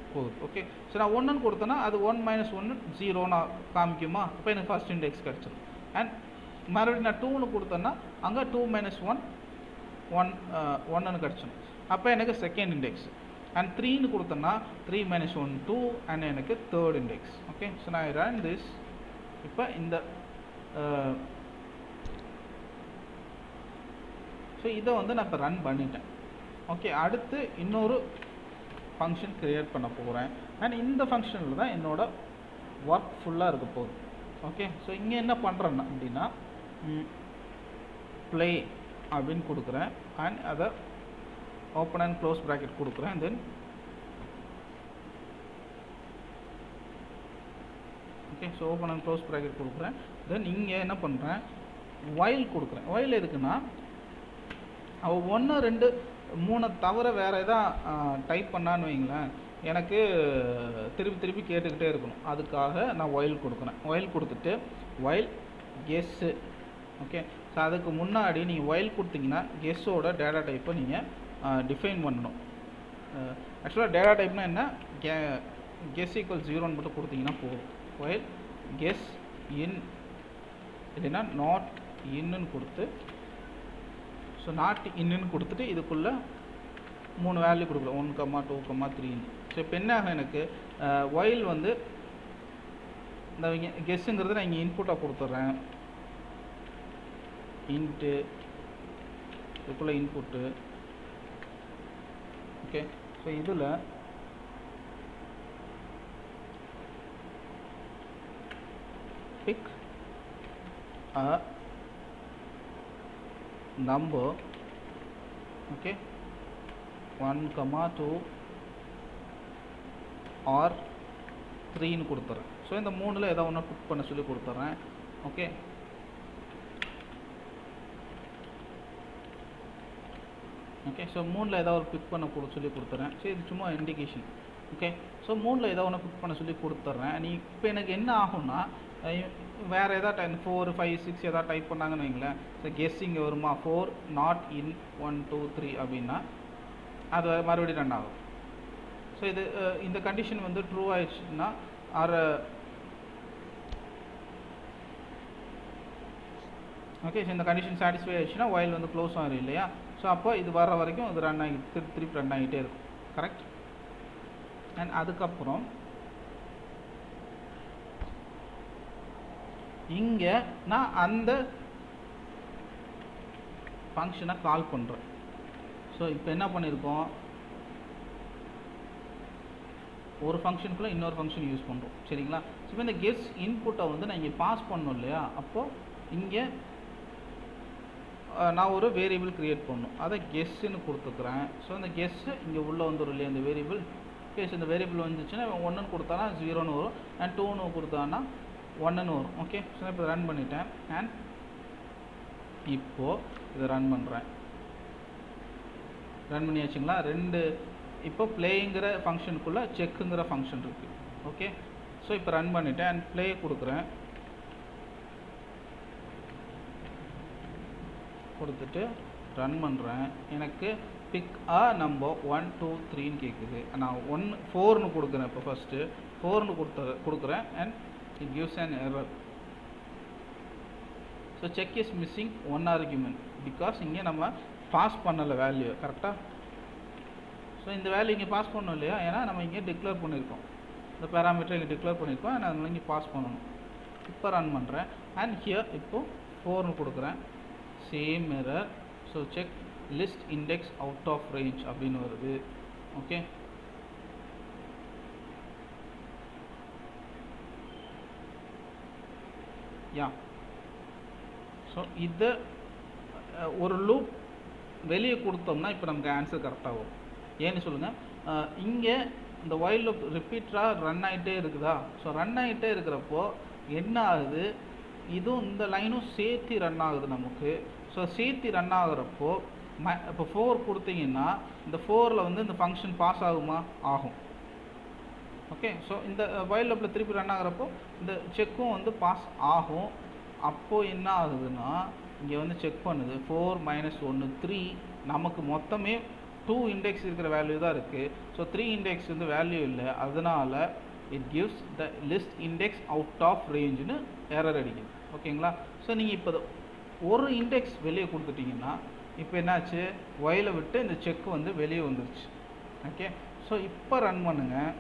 ஓகே, ஸோ நான் 1ன்னு கொடுத்தேன்னா அது 1 -1 0ன்னு காமிக்குமா, அப்போ எனக்கு ஃபஸ்ட் இண்டெக்ஸ் கிடச்சிடும். அண்ட் மறுபடியும் நான் 2ன்னு கொடுத்தேன்னா அங்கே 2 -1 1ன்னு கிடச்சிடும், அப்போ எனக்கு செகண்ட் இண்டெக்ஸ். அண்ட் 3ன்னு கொடுத்தேன்னா 3 -1 2 அண்ட் எனக்கு தேர்ட் இண்டெக்ஸ். ஓகே, ஸோ நான் ரன் திஸ். இப்போ இந்த ஸோ இதை வந்து நான் இப்போ ரன் பண்ணிட்டேன். ஓகே, அடுத்து இன்னொரு ஃபங்க்ஷன் க்ரியேட் பண்ண போகிறேன். அண்ட் இந்த ஃபங்க்ஷனில் தான் என்னோட ஒர்க் ஃபுல்லாக இருக்க போகுது. ஓகே, ஸோ இங்கே என்ன பண்ணுறேன்னா அப்படின்னா ப்ளே அப்படின்னு கொடுக்குறேன். அண்ட் அதை ஓப்பன் அண்ட் க்ளோஸ் ப்ராக்கெட் கொடுக்குறேன். Then okay, so open and close bracket கொடுக்குறேன். தென் இங்கே என்ன பண்ணுறேன், வைல் கொடுக்குறேன். வைல் எதுக்குன்னா அவள் 1 2 3 தவிர வேறு எதாவது டைப் பண்ணான்னு வைங்களேன், எனக்கு திருப்பி கேட்டுக்கிட்டே இருக்கணும். அதுக்காக நான் ஒயில் கொடுக்குறேன். ஒயில் கொடுத்துட்டு ஒயில் கெஸ்ஸு. ஓகே, ஸோ அதுக்கு முன்னாடி நீங்கள் ஒயில் கொடுத்தீங்கன்னா கெஸ்ஸோட டேட்டா டைப்பை நீங்கள் டிஃபைன் பண்ணணும். ஆக்சுவலாக டேட்டா டைப்னால் என்ன, கெஸ் ஈக்குவல் 0ன்னு மட்டும் கொடுத்தீங்கன்னா போதும். ஒயில் கெஸ் இன் இல்லைன்னா நாட் இன்னுன்னு கொடுத்து, ஸோ நாட் இன்னுன்னு கொடுத்துட்டு இதுக்குள்ளே 3 வேல்யூ கொடுக்குறோம், 1 2 3. ஸோ இப்போ என்ன ஆகும், எனக்கு ஒயில் வந்து இந்த கெஸ்ஸுங்கிறது நான் இங்கே இன்புட்டாக கொடுத்துட்றேன். இன்ட்டு இதுக்குள்ளே இன்புட்டு. ஓகே, ஸோ இதில் pick a number. Okay, 1 2 or 3ன்னு கொடுத்துறேன். ஸோ இந்த 3ல் ஏதாவது ஒன்று பிக் பண்ண சொல்லி கொடுத்துட்றேன். ஓகே, ஓகே, ஸோ 3ல் ஏதாவது ஒரு பிக் பண்ண சொல்லி கொடுத்துட்றேன். ஸோ இது சும்மா இண்டிகேஷன். ஓகே, ஸோ 3ல் ஏதாவது ஒன்று பிக் பண்ண சொல்லி கொடுத்துட்றேன். இப்போ எனக்கு என்ன ஆகும்னா, வேறு எதாவது 4 5 6 எதாவது டைப் பண்ணாங்கன்னு வைங்களேன், ஸோ கெஸ்ஸிங் வருமா, 4 நாட் இன் 1 2 3 அப்படின்னா அது மறுபடியும் ரன் ஆகும். ஸோ இது இந்த கண்டிஷன் வந்து ட்ரூ ஆயிடுச்சுன்னா ஆர் ஓகே, ஸோ இந்த கண்டிஷன் சாட்டிஸ்ஃபை ஆயிடுச்சுன்னா ஒயில் வந்து க்ளோஸ் ஆகிடும் இல்லையா. ஸோ அப்போ இது வர வரைக்கும் இது ரன் ஆகி திருப்பி ரன் ஆகிட்டே இருக்கும். கரெக்ட். அண்ட் அதுக்கப்புறம் இங்கே நான் அந்த ஃபங்க்ஷனை கால் பண்ணுறேன். ஸோ இப்போ என்ன பண்ணியிருக்கோம், ஒரு ஃபங்க்ஷனுக்குள்ளே இன்னொரு ஃபங்க்ஷன் யூஸ் பண்ணுறோம். சரிங்களா. ஸோ இப்போ இந்த கெஸ் இன்புட்டை வந்து நான் இங்கே பாஸ் பண்ணணும் இல்லையா, அப்போது இங்கே நான் ஒரு வேரியபிள் க்ரியேட் பண்ணணும், அதை கெஸ்ஸுன்னு கொடுத்துக்கிறேன். ஸோ இந்த கெஸ்ஸு இங்கே உள்ளே வந்துடும் இல்லையா இந்த வேரியபிள். ஓகே, ஸோ இந்த வேரியபிள் வந்துச்சுன்னா 1ன்னு கொடுத்தானா 0ன்னு வரும், அண்ட் 2ன்னு கொடுத்தானா 1ன்னு வரும். ஓகே, ஸோ இப்போ ரன் பண்ணிட்டேன். அண்ட் இப்போது இதை ரன் பண்ணுறேன். ரன் பண்ணியாச்சுங்களா. இப்போ ப்ளேங்கிற ஃபங்க்ஷனுக்குள்ளே செக்குங்கிற ஃபங்க்ஷன் இருக்குது. ஓகே, ஸோ இப்போ ரன் பண்ணிவிட்டேன். அண்ட் ப்ளே கொடுக்குறேன். கொடுத்துட்டு ரன் பண்ணுறேன். எனக்கு பிக் a நம்பர் 1 2 3ன்னு கேட்குது. நான் 4ன்னு கொடுக்குறேன். இப்போ ஃபஸ்ட்டு 4ன்னு கொடுக்குறேன். And it gives an error. So check is missing one argument because இங்கே நம்ம பாஸ் பண்ணலை வேல்யூ கரெக்டாக. ஸோ இந்த வேல்யூ இங்கே பாஸ் பண்ணோம் இல்லையா, ஏன்னா நம்ம இங்கே டிக்ளேர் பண்ணியிருக்கோம், இந்த பேராமீட்டர் இங்கே டிக்ளேர் பண்ணியிருக்கோம், அதனால் இங்கே பாஸ் பண்ணணும். இப்போ ரன் பண்ணுறேன். அண்ட் ஹியர் இப்போ 4னு கொடுக்குறேன். Same error. So check list index out of range அப்படின்னு வருது. ஓகே, யா. ஸோ இதை ஒரு லூப் வெளியே கொடுத்தோம்னா இப்போ நமக்கு ஆன்சர் கரெக்டாக வரும். ஏன்னு சொல்லுங்கள், இங்கே இந்த வைல் லூப் ரிப்பீட்டராக ரன் ஆகிட்டே இருக்குதா? ஸோ ரன் ஆகிட்டே இருக்கிறப்போ என்ன ஆகுது, இதுவும் இந்த லைனும் சேர்த்து ரன் ஆகுது நமக்கு. ஸோ சேர்த்து ரன் ஆகுறப்போ இப்போ 4 கொடுத்தீங்கன்னா இந்த 4ல் வந்து இந்த ஃபங்க்ஷன் பாஸ் ஆகுமா? ஆகும். ஓகே, ஸோ இந்த வைல் லூப்பில் திருப்பி ரன் ஆகிறப்போ இந்த செக்கும் வந்து பாஸ் ஆகும். அப்போது என்ன ஆகுதுன்னா இங்கே வந்து செக் பண்ணுது 4 - 1 3. நமக்கு மொத்தமே 2 இண்டெக்ஸ் இருக்கிற வேல்யூ தான் இருக்குது. ஸோ 3 இண்டெக்ஸ் வந்து வேல்யூ இல்லை. அதனால் it gives the list index out of ரேஞ்சுன்னு எரர் அடிக்குது. ஓகேங்களா? ஸோ நீங்கள் இப்போ ஒரு இண்டெக்ஸ் வெளியே கொடுத்துட்டிங்கன்னா இப்போ என்னாச்சு, ஒயிலை விட்டு இந்த செக் வந்து வெளியே வந்துருச்சு. ஓகே, ஸோ இப்போ ரன் பண்ணுங்கள்.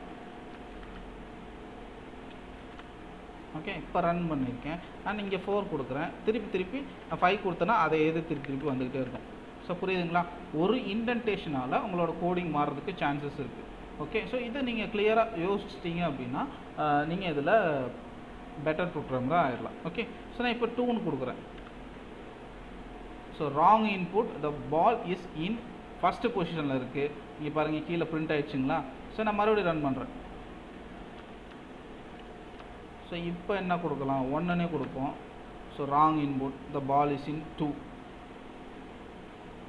ஓகே, இப்போ ரன் பண்ணியிருக்கேன். நான் இங்கே 4 கொடுக்குறேன். திருப்பி நான் 5 கொடுத்தேன்னா அதை திருப்பி வந்துக்கிட்டே இருக்கும். ஸோ புரியுதுங்களா? ஒரு இன்டென்டேஷனால் உங்களோட கோடிங் மாறுறதுக்கு சான்சஸ் இருக்குது. ஓகே, ஸோ இதை நீங்கள் கிளியராக யோசிச்சிட்டிங்க அப்படின்னா நீங்கள் இதில் பெட்டர் ப்ரோக்ராமராக ஆயிடலாம். ஓகே, ஸோ நான் இப்போ 2னு கொடுக்குறேன். So wrong input, the ball is in first பொசிஷனில் இருக்குது. இங்கே பாருங்கள், கீழே பிரிண்ட் ஆகிடுச்சிங்களா? ஸோ நான் மறுபடியும் ரன் பண்ணுறேன். ஸோ இப்போ என்ன கொடுக்கலாம், 1னே கொடுப்போம். So wrong input, the ball is in 2.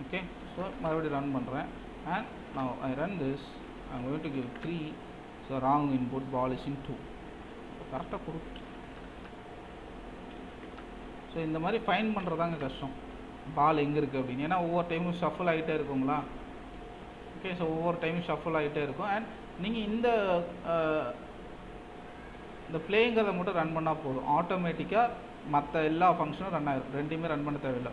Okay, so மறுபடியும் ரன் பண்ணுறேன். And now I run this, I'm going to give 3. So wrong input, ball is in 2. கரெக்டாக கொடுத்து. ஸோ இந்த மாதிரி ஃபைன் பண்ணுறதாங்க கஷ்டம், பால் எங்கே இருக்குது அப்படின்னு. ஏன்னா ஒவ்வொரு டைமும் ஷஃபிள் ஆகிட்டே இருக்குங்களா? ஓகே, ஸோ ஒவ்வொரு டைமும் ஷஃபிள் ஆகிட்டே இருக்கும். அண்ட் நீங்கள் இந்த பிளேங்கிறத மட்டும் ரன் பண்ணால் போதும், ஆட்டோமேட்டிக்காக மற்ற எல்லா ஃபங்க்ஷனும் ரன் ஆகிடும். ரெண்டுமே ரன் பண்ண தேவையில்லை.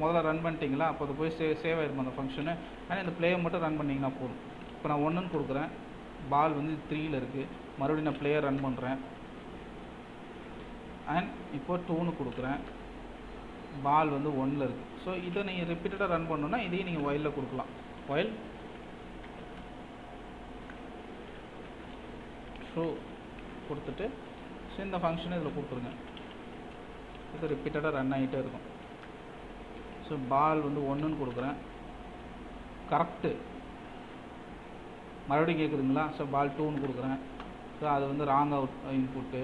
முதல்ல ரன் பண்ணிட்டீங்களா, அப்போ அது போய் சேவ் ஆகிடும் அந்த ஃபங்க்ஷனு. ஆனால் இந்த பிளேயை மட்டும் ரன் பண்ணிங்கன்னா போதும். இப்போ நான் 1னு கொடுக்குறேன். பால் வந்து 3ல் இருக்குது. மறுபடியும் நான் பிளேயை ரன் பண்ணுறேன். அண்ட் இப்போ 2னு கொடுக்குறேன். பால் வந்து 1ல் இருக்குது. ஸோ இதை நீங்கள் ரிப்பீட்டடாக ரன் பண்ணணுன்னா இதையும் நீங்கள் ஒயிலில் கொடுக்கலாம். ஒயில் ட்ரூ கொடுத்துட்டு ஸோ இந்த ஃபங்க்ஷனை இதில் கொடுத்துருங்க. இது ரிப்பீட்டடாக ரன் ஆகிட்டே இருக்கும். ஸோ பால் வந்து 1னு கொடுக்குறேன். கரெக்டு. மறுபடியும் கேட்குதுங்களா? ஸோ பால் 2னு கொடுக்குறேன். ஸோ அது வந்து ராங் அவுட் இன்புட்டு.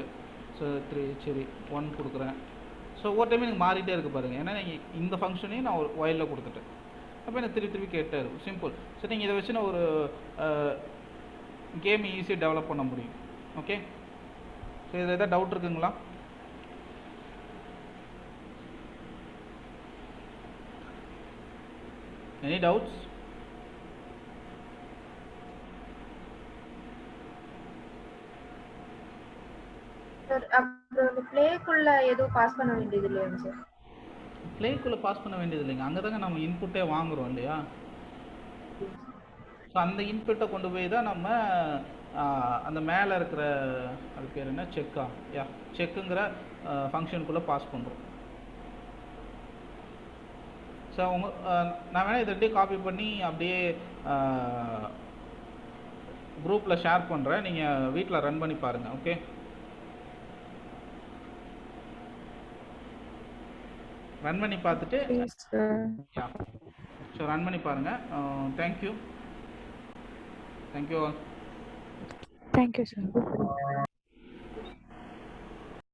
ஸோ 3 சரி 1 கொடுக்குறேன். ஸோ ஒவ்வொரு டைமும் எனக்கு மாறிட்டே இருக்குது பாருங்கள். ஏன்னா நீங்கள் இந்த ஃபங்க்ஷனையும் நான் ஒரு ஒயிலில் கொடுத்துட்டேன். அப்போ எனக்கு திருப்பி கேட்டே இருக்கும். சிம்பிள். ஸோ நீங்கள் இதை வச்சு நான் ஒரு கேம் ஈஸியாக டெவலப் பண்ண முடியும். ஓகே, ஸோ இதில் எதாவது டவுட் இருக்குங்களா? Any doubts? சார் அப்புறம் பிளேக்குள்ள ஏதோ பாஸ் பண்ண வேண்டியது இல்லையா சார்? பிளேக்குள்ளே பாஸ் பண்ண வேண்டியது இல்லைங்க. அங்கே தாங்க நம்ம இன்புட்டே வாங்குகிறோம் இல்லையா? ஸோ அந்த இன்புட்டை கொண்டு போய் தான் நம்ம அந்த மேலே இருக்கிற அது பேர் என்ன, செக்கா? யா, செக்குங்கிற ஃபங்க்ஷனுக்குள்ளே பாஸ் பண்ணுறோம். ஸோ நான் வேணால் இதை அப்படியே காப்பி பண்ணி அப்படியே குரூப்பில் ஷேர் பண்ணுறேன். நீங்கள் வீட்டில் ரன் பண்ணி பாருங்கள். ஓகே, ரன் பண்ணி பார்த்துட்டு ஸோ ரன் பண்ணி பாருங்கள். தேங்க்யூ. Thank you, sir.